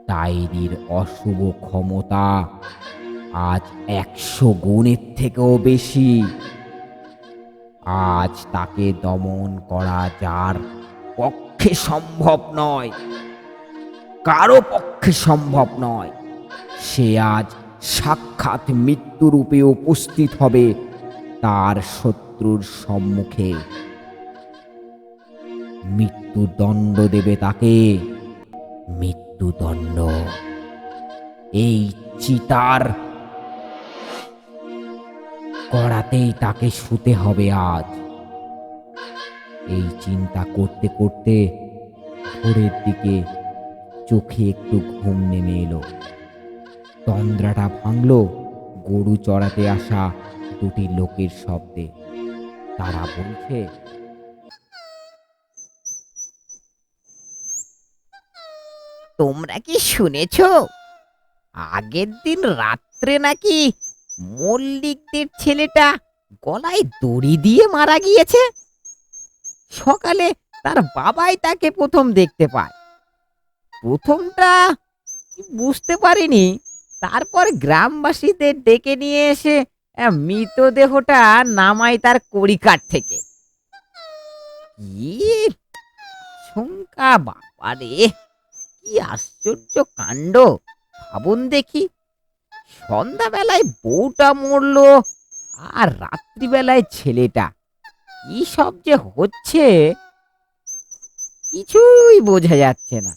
ডাইনির অশুভ ক্ষমতা আজ 100 গুণের থেকেও বেশি। আজ তাকে দমন করা যার পক্ষে সম্ভব নয়, কারো পক্ষে সম্ভব নয়, সে আজ সাক্ষাৎ মৃত্যুরূপে উপস্থিত হবে তার শত্রুর সম্মুখে। মৃত্যুদণ্ড দেবে তাকে, মৃত্যুদণ্ড। এই চিতার করাতেই তাকে শুতে হবে আজ। এই চিন্তা করতে করতে ভোরের দিকে চোখে একটু ঘুম নেমে এলো। তন্দ্রাটা ভাঙল গরু চড়াতে আসা দুটি লোকের শব্দে। তারা বলছে, তোমরা কি শুনেছ? আগের দিন রাত্রে নাকি মল্লিকদের ছেলেটা গলায় দড়ি দিয়ে মারা গিয়েছে। সকালে তার বাবাই তাকে প্রথম দেখতে পায়। প্রথমটা বুঝতে পারিনি, তারপর গ্রামবাসীদের ডেকে নিয়ে এসে মৃতদেহটা নামায় তার কড়িকাঠ থেকে। কি শঙ্কা বাবারে, কি আশ্চর্য কাণ্ড! ভাবুন দেখি, সন্ধ্যাবেলায় বউটা মরলো আর রাত্রিবেলায় ছেলেটা। কি সব যে হচ্ছে কিছুই বোঝা যাচ্ছে না।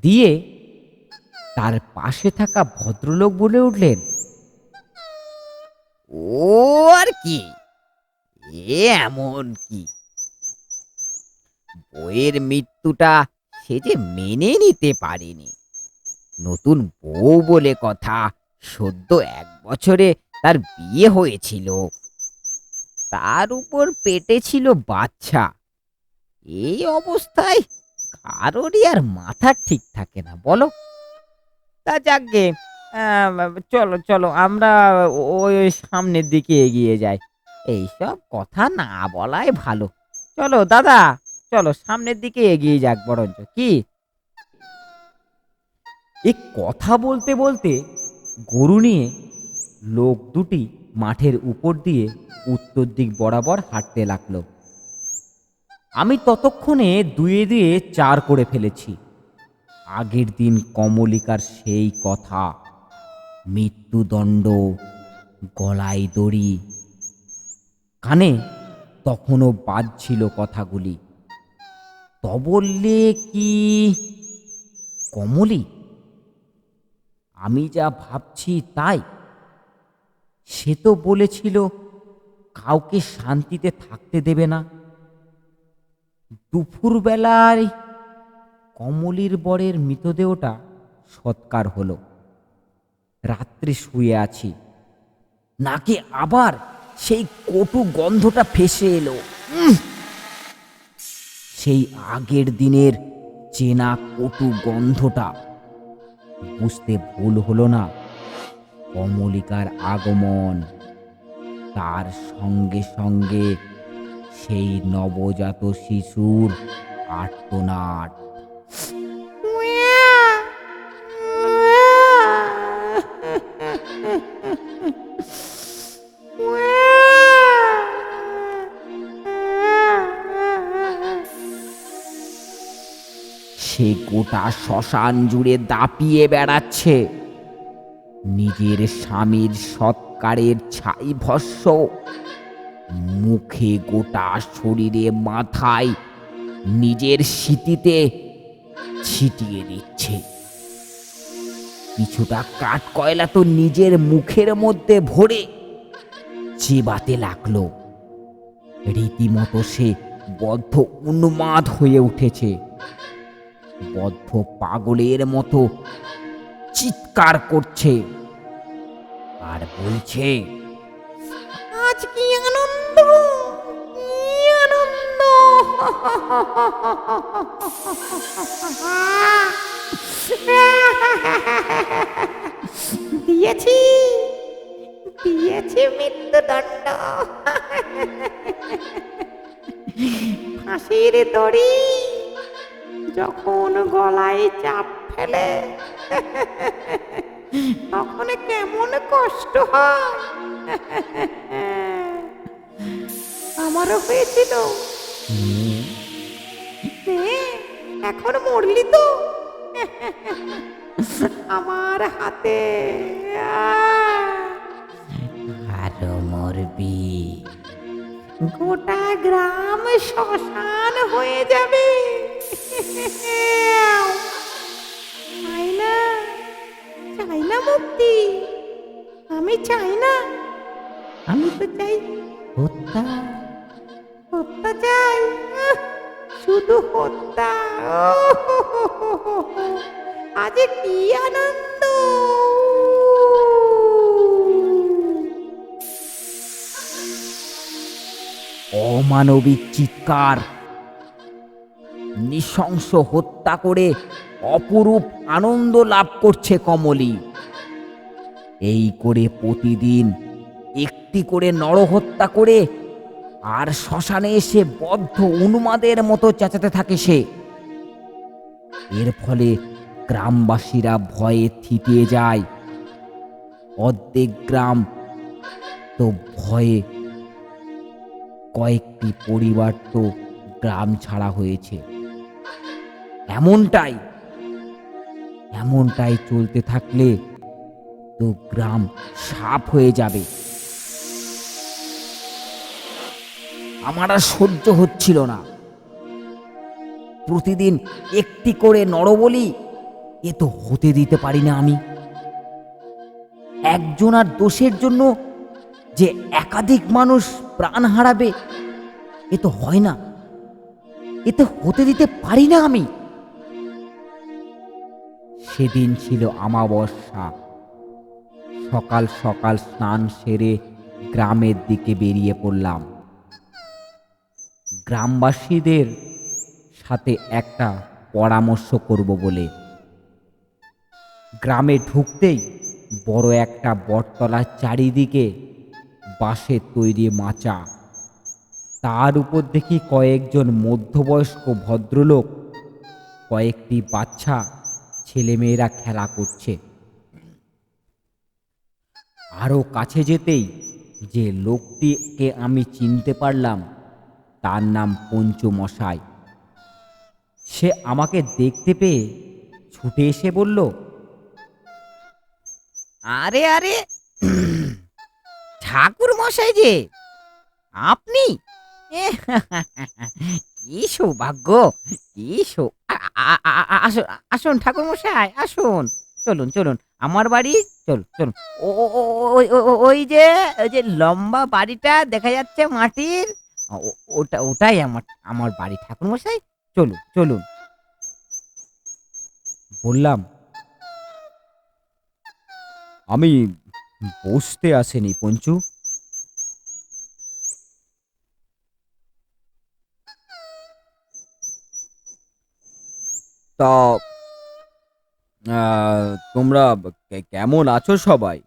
দিয়ে তার পাশে থাকা ভদ্রলোক বলে উঠলেন, ও আর কি, এ এমন কি, বউয়ের মৃত্যুটা সে যে মেনে নিতে পারেনি। নতুন বউ বলে কথা, সদ্য 1 বছরে তার বিয়ে হয়েছিল, তার উপর পেটে ছিল বাচ্চা। এই অবস্থায় কারোরই আর মাথা ঠিক থাকে না, বলো? তা যাকগে, চলো চলো আমরা ওই সামনের দিকে এগিয়ে যাই। এইসব কথা না বলাই ভালো। চলো দাদা, চলো সামনের দিকে এগিয়ে যাক বরঞ্চ, কি? এ কথা বলতে বলতে গরু নিয়ে লোক দুটি মাঠের উপর দিয়ে উত্তর দিক বরাবর হাঁটতে লাগলো। আমি ততক্ষণে দুয়ে দুয়ে 4 করে ফেলেছি। আগের দিন কমলিকার সেই কথা, মৃত্যুদণ্ড, গলায় দড়ি, কানে তখনও বাজছিল কথাগুলি। তবল্লে কি কমলি? আমি যা ভাবছি তাই। সে তো বলেছিল কাউকে শান্তিতে থাকতে দেবে না। দুপুরবেলায় কমলির বরের মৃতদেহটা সৎকার হলো। রাত্রে শুয়ে আছি, নাকে আবার সেই কটু গন্ধটা ভেসে এলো। সেই আগের দিনের চেনা কটু গন্ধটা। বুঝতে ভুল হলো না, কমলিকার আগমন। তার সঙ্গে সঙ্গে সেই নবজাত শিশুর আর্তনাদ। সে গোটা শ্মশান জুড়ে দাপিয়ে বেড়াচ্ছে। নিজের স্বামীর সৎকারের ছাই ভস্য মুখে, গোটা শরীরে, মাথায়, নিজের স্মৃতিতে ছিটিয়ে দিচ্ছে। কিছুটা কাঠ কয়লা তো নিজের মুখের মধ্যে ভরে চিবাতে লাগলো। রীতিমতো সে বদ্ধ উন্মাদ হয়ে উঠেছে। বদ্ধ পাগলের মতো চিৎকার করছে আর বলছে, আজ কি আনন্দ, কি আনন্দ! দিয়েছি দিয়েছি মৃত্যুদণ্ড। ফাঁসির দড়ি যখন গলায় চাপ ফেলে তখন কেমন কষ্ট হয়। আমারও হয়েছিল। নে, এখন মরলি তো আমার হাতে। আরো মরবি। গোটা গ্রাম শ্মশান হয়ে যাবে। চাই না, চাই না মুক্তি, আমি চাই না। আমি তো চাই হত্যা, হত্যা চাই, শুধু হত্যা। আজ কি আনন্দ! অমানবিক চিৎকার, নৃশংস হত্যা করে অপরূপ আনন্দ লাভ করছে কমলি। এই করে প্রতিদিন একটি করে নরহত্যা করে আর শ্মশানে এসে বদ্ধ উন্মাদের মতো চেঁচাতে থাকে সে। এর ফলে গ্রামবাসীরা ভয়ে থিতিয়ে যায়। অর্ধেক গ্রাম তো ভয়ে, কয়েকটি পরিবার তো গ্রাম ছাড়া হয়েছে। এমনটাই চলতে থাকলে তো গ্রাম সাফ হয়ে যাবে। আমার আর সহ্য হচ্ছিল না। প্রতিদিন একটি করে নরবলি, এ তো হতে দিতে পারি না আমি। একজনার দোষের জন্য যে একাধিক মানুষ প্রাণ হারাবে, এ তো হয় না, এতে হতে দিতে পারি না আমি। সেদিন ছিল অমাবস্যা। সকাল সকাল স্নান সেরে গ্রামের দিকে বেরিয়ে পড়লাম, গ্রামবাসীদের সাথে একটা পরামর্শ করব বলে। গ্রামে ঢুকতেই বড় একটা বটতলার চারিদিকে বাঁশের তৈরি মাচা, তার উপর দেখি কয়েকজন মধ্যবয়স্ক ভদ্রলোক, কয়েকটি বাচ্চা ছেলেমেয়েরা খেলা করছে। আরও কাছে যেতেই যে লোকটিকে আমি চিনতে পারলাম, তার নাম পঞ্চু মশাই। সে আমাকে দেখতে পেয়ে ছুটে এসে বলল, আরে আরে, ঠাকুর মশাই যে আপনি! এ, কি সৌভাগ্য, কি আসুন আসুন ঠাকুর মশাই, আসুন, চলুন চলুন আমার বাড়ি, চলুন চলুন। ওই যে লম্বা বাড়িটা দেখা যাচ্ছে মাটির, ওটাই আমার আমার বাড়ি ঠাকুর মশাই, চলুন চলুন। বললাম, আমি বসতে আসেনি পঞ্চু, তা তোমরা কেমন আছো সবাই?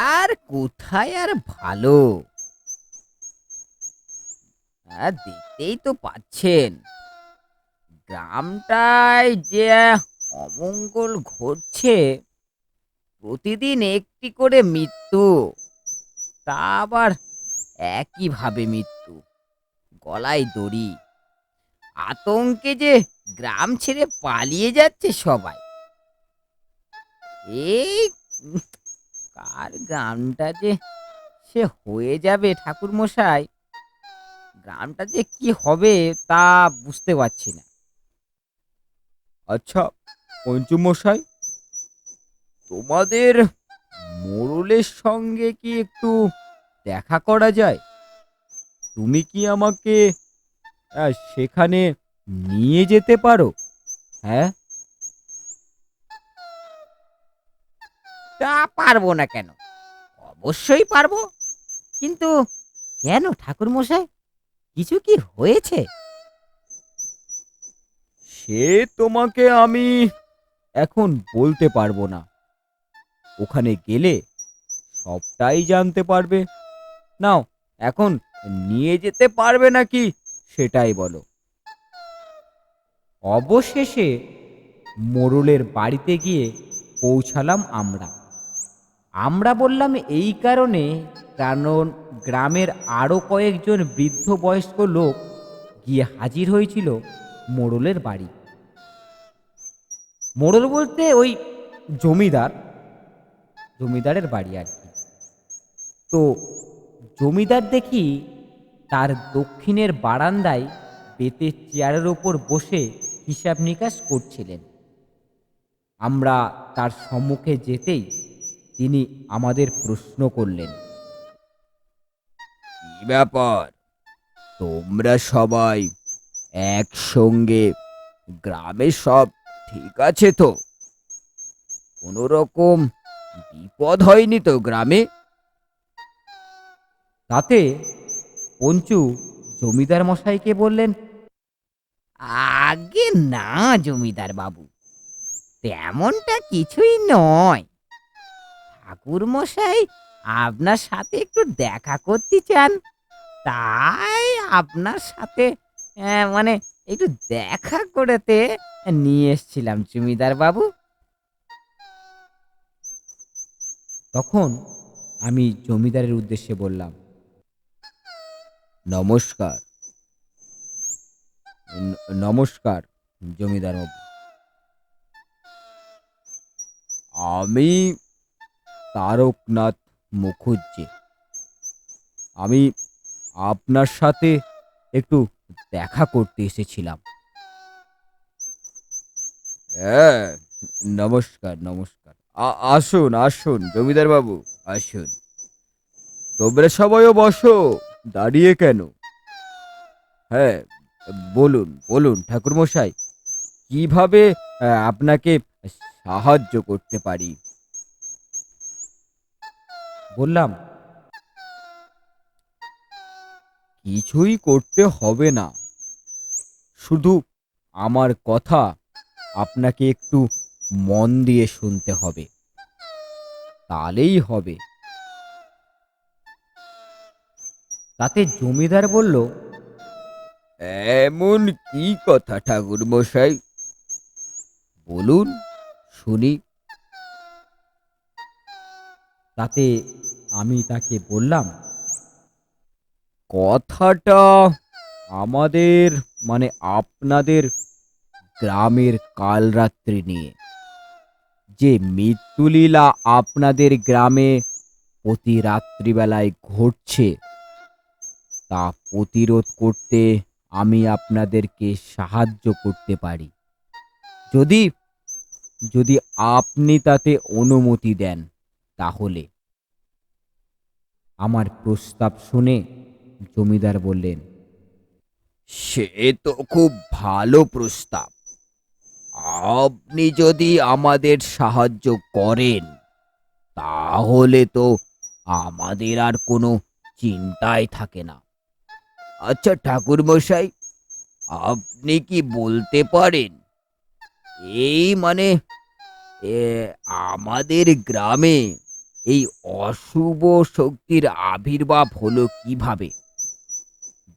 আর কোথায় আর ভালো, আর দেখতেই তো পাচ্ছেন গ্রামটায় যে অমঙ্গল ঘটছে। প্রতিদিন একটি করে মৃত্যু, তা আবার একইভাবে মৃত্যু, গলায় দড়ি। আতঙ্কে যে গ্রাম ছেড়ে পালিয়ে যাচ্ছে সবাই। এই উম, কার গ্রামটা যে সে হয়ে যাবে ঠাকুর মশাই, গ্রামটা যে কি হবে তা বুঝতে পারছি না। আচ্ছা পঞ্চু মশাই, তোমাদের মোড়লের সঙ্গে কি একটু দেখা করা যায়? তুমি কি আমাকে সেখানে নিয়ে যেতে পারো? হ্যাঁ, তা পারবো না কেন, অবশ্যই পারবো। কিন্তু কেন ঠাকুর মশাই, কিছু কি হয়েছে? সে তোমাকে আমি এখন বলতে পারবো না। ওখানে গেলে সবটাই জানতে পারবে। নাও, এখন নিয়ে যেতে পারবে নাকি সেটাই বলো। অবশেষে মোড়লের বাড়িতে গিয়ে পৌঁছালাম আমরা। আমরা বললাম এই কারণে, কারণ গ্রামের আরও কয়েকজন বৃদ্ধ বয়স্ক লোক গিয়ে হাজির হয়েছিল মোড়লের বাড়ি। মোড়ল বলতে ওই জমিদারের বাড়ি আর কি। তো জমিদার দেখি তার দক্ষিণের বারান্দায় বেতের চেয়ারের ওপর বসে হিসাব নিকাশ করছিলেন। আমরা তার সম্মুখে যেতেই তিনি আমাদের প্রশ্ন করলেন, কি ব্যাপার, তোমরা সবাই একসঙ্গে? গ্রামে সব ঠিক আছে তো? কোনো রকম বিপদ হয়নি তো গ্রামে? তাতে পঞ্চু জমিদার মশাইকে বললেন, আগে না জমিদার বাবু, তেমনটা কিছুই নয়। ঠাকুর মশাই আপনার সাথে একটু দেখা করতে চান, তাই আপনার সাথে মানে একটু দেখা করতে নিয়ে এসছিলাম জমিদার বাবু। তখন আমি জমিদারের উদ্দেশ্যে বললাম, নমস্কার। নমস্কার জমিদার বাবু। আমি তারকনাথ মুখুজ্জে। আমি আপনার সাথে একটু দেখা করতে এসেছিলাম। হ্যাঁ, নমস্কার নমস্কার। আসুন আসুন জমিদার বাবু, আসুন। তোমরা সবাইও বসো, দাঁড়িয়ে কেন? হ্যাঁ, বলুন বলুন ঠাকুরমশাই, কিভাবে আপনাকে সাহায্য করতে পারি? বললাম, কিছুই করতে হবে না, শুধু আমার কথা আপনাকে একটু মন দিয়ে শুনতে হবে, তাহলেই হবে। তাতে জমিদার বলল, এমন কি কথা ঠাকুর মশাই, বলুন শুনি। তাতে আমি তাকে বললাম, কথাটা আমাদের মানে আপনাদের গ্রামের কালরাত্রি নিয়ে। যে মৃত্যুলীলা আপনাদের গ্রামে প্রতি রাত্রিবেলায় ঘটছে, তা প্রতিরোধ করতে আমি আপনাদেরকে সাহায্য করতে পারি, যদি যদি আপনি তাতে অনুমতি দেন তাহলে। আমার প্রস্তাব শুনে জমিদার বললেন, সে তো খুব ভালো প্রস্তাব। আপনি যদি আমাদের সাহায্য করেন তাহলে তো আমাদের আর কোনো চিন্তাই থাকে না। আচ্ছা ঠাকুর মশাই, আপনি কি বলতে পারেন এই মানে এ, আমাদের গ্রামে এই অশুভ শক্তির আবির্ভাব হলো কিভাবে?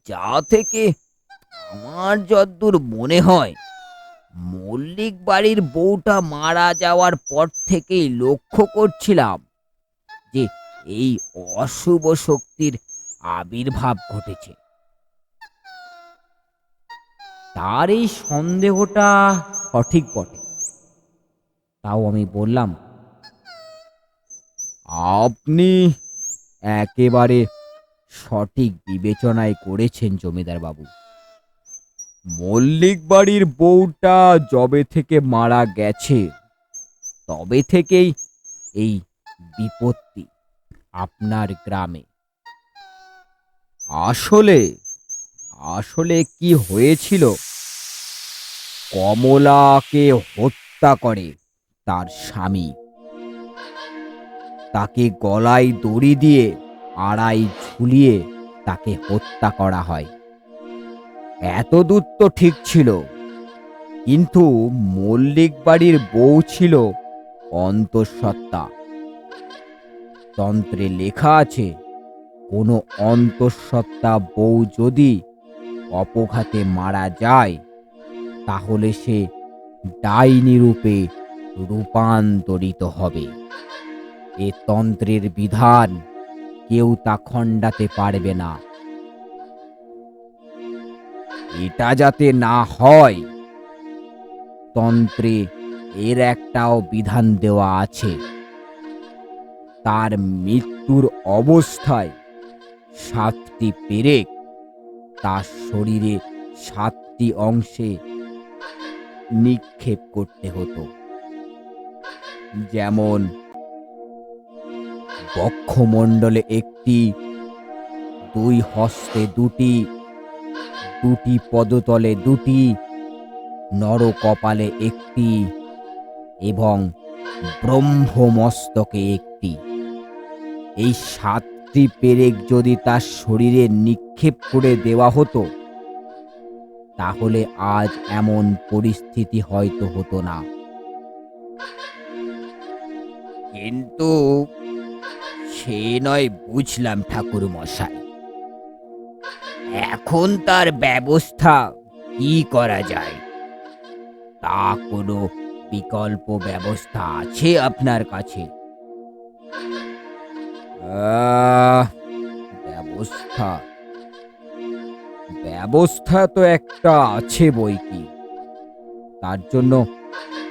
যা থেকে আমার যদ্দূর মনে হয়, মল্লিক বাড়ির বউটা মারা যাওয়ার পর থেকেই লক্ষ্য করছিলাম যে এই অশুভ শক্তির আবির্ভাব ঘটেছে। তার এই সন্দেহটা সঠিক বটে। তাও আমি বললাম, আপনি একেবারে সঠিক বিবেচনায় করেছেন জমিদার বাবু। মল্লিক বাড়ির বউটা যবে থেকে মারা গেছে তবে থেকেই এই বিপত্তি আপনার গ্রামে। আসলে আসলে কি হয়েছিল, কমলাকে হত্যা করে তার স্বামী। তাকে গলায় দড়ি দিয়ে আড়াই ঝুলিয়ে তাকে হত্যা করা হয়। এতদূর তো ঠিক ছিল, কিন্তু মল্লিক বাড়ির বউ ছিল অন্তঃসত্ত্বা। তন্ত্রে লেখা আছে কোনো অন্তঃসত্ত্বা বউ যদি অপঘাতে মারা যায় তাহলে সে ডাইনি রূপে রূপান্তরিত হবে। এ তন্ত্রের বিধান, কেউ তা খণ্ডাতে পারবে না। এটা যাতে না হয়, তন্ত্রে এর একটাও বিধান দেওয়া আছে। তার মৃত্যুর অবস্থায় 7টি পেরেক তার শরীরে 7টি অংশে নিক্ষেপ করতে হতো। যেমন বক্ষমণ্ডলে 1টি, 2 হস্তে 2টি, 2টি পদতলে 2টি, নরকপালে 1টি এবং ব্রহ্মমস্তকে 1টি। এই 7টি পেরেক যদি তার শরীরে নিক্ষেপ করে দেওয়া হতো তাহলে আজ এমন পরিস্থিতি হয়তো হতো না। কিন্তু সে নয় বুঝলাম ঠাকুর মশাই, এখন তার ব্যবস্থা কি করা যায়? তা কোনো বিকল্প ব্যবস্থা আছে আপনার কাছে? ব্যবস্থা ব্যবস্থা তো একটা আছে বই কি, তার জন্য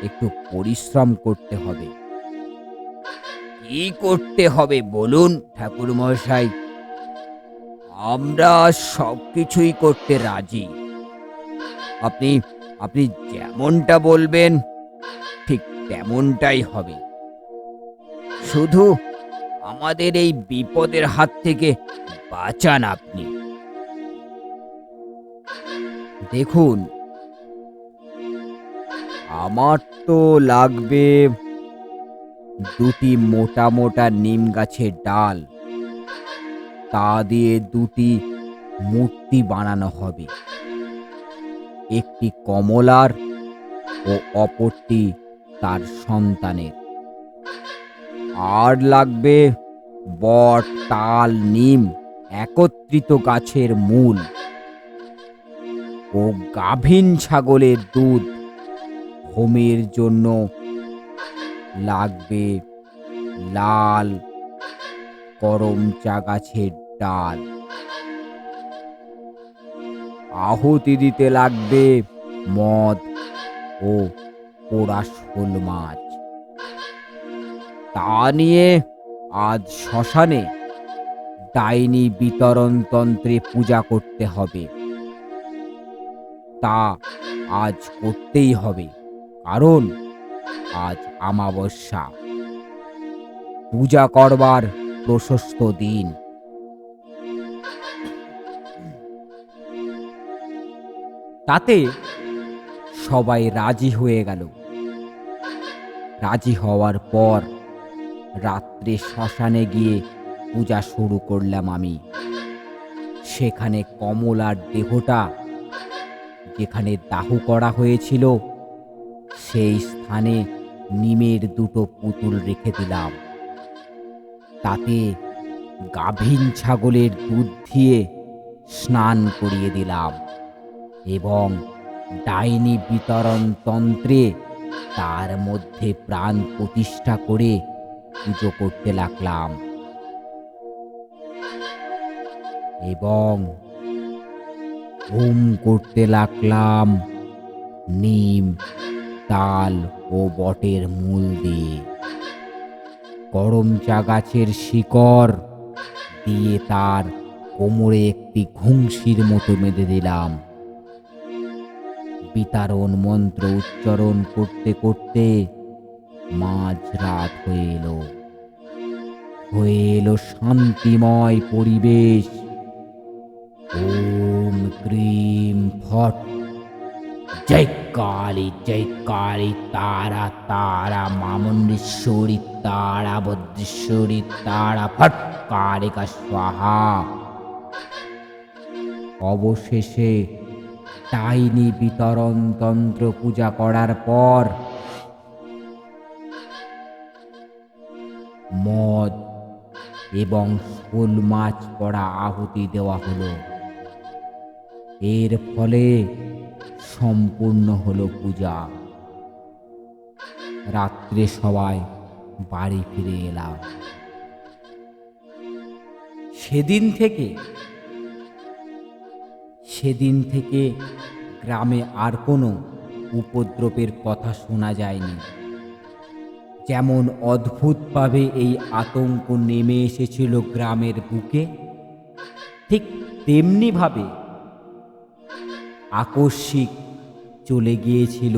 একটু পরিশ্রম করতে হবে। কি করতে হবে বলুন ঠাকুর মশাই, আমরা সবকিছুই করতে রাজি। আপনি আপনি যেমনটা বলবেন ঠিক তেমনটাই হবে। শুধু আমাদের এই বিপদের হাত থেকে বাঁচান আপনি। দেখুন, আমার তো লাগবে 2টি মোটা মোটা নিম গাছের ডাল, তা দিয়ে 2টি মূর্তি বানানো হবে। একটি কমলার ও অপরটি তার সন্তানের। আর লাগবে বট, তাল, নিম একত্রিত গাছের মূল ও গাভীন ছাগলের দুধ। হোমের জন্য লাগবে লাল করমচা গাছের ডাল। আহুতি দিতে লাগবে মদ ও পোড়া শোল মাছ। তা নিয়ে আজ শ্মশানে ডাইনি বিতরণ তন্ত্রে পূজা করতে হবে। তা আজ করতেই হবে, কারণ আজ অমাবস্যা, পূজা করবার প্রশস্ত দিন। তাতে সবাই রাজি হয়ে গেল। রাজি হওয়ার পর রাত্রে শ্মশানে গিয়ে পূজা শুরু করলাম আমি। সেখানে কমলার দেহটা যেখানে দাহ করা হয়েছিল সেই স্থানে নিমের 2টো পুতুল রেখে দিলাম। তাতে গাভীন ছাগলের দুধ দিয়ে স্নান করিয়ে দিলাম এবং ডাইনি বিতরণ তন্ত্রে তার মধ্যে প্রাণ প্রতিষ্ঠা করে পুজো করতে লাগলাম এবং হোম করতে লাগলাম নিম, তাল ও বটের মূল দিয়ে। করমচা গাছের শিকড় দিয়ে তার কোমরে একটি ঘুংসির মতো বেঁধে দিলাম। বিতারণ মন্ত্র উচ্চারণ করতে করতে মাঝরাত হয়ে এলো শান্তিময় পরিবেশ। ওম ক্রিম ফট, জয় কালী তারা তারা মামুন্ডেশ্বরী তারা বদ্রেশ্বরী তারা ফট কালিকা স্বাহা। অবশেষে ডাইনি বিতরণ তন্ত্র পূজা করার পর মদ, এবং শোল মাছ পড়া আহুতি দেওয়া হলো। এর ফলে সম্পূর্ণ হলো পূজা। রাত্রে সবাই বাড়ি ফিরে এলাম। সেদিন থেকে গ্রামে আর কোনো উপদ্রবের কথা শোনা যায়নি। যেমন অদ্ভুতভাবে এই আতঙ্ক নেমে এসেছিল গ্রামের বুকে, ঠিক তেমনিভাবে আকস্মিক চলে গিয়েছিল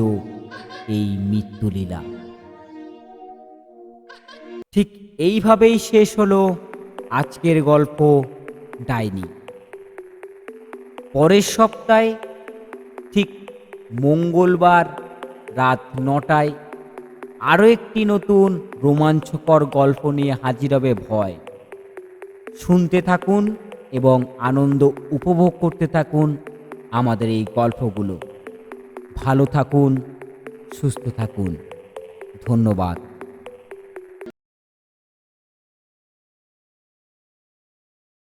এই মৃত্যুলীলা। ঠিক এইভাবেই শেষ হলো আজকের গল্প ডাইনি। পরের সপ্তাহে ঠিক মঙ্গলবার রাত 9টায় আরও একটি নতুন রোমাঞ্চকর গল্প নিয়ে হাজির হবে ভয়। শুনতে থাকুন এবং আনন্দ উপভোগ করতে থাকুন আমাদের এই গল্পগুলো। ভালো থাকুন, সুস্থ থাকুন। ধন্যবাদ।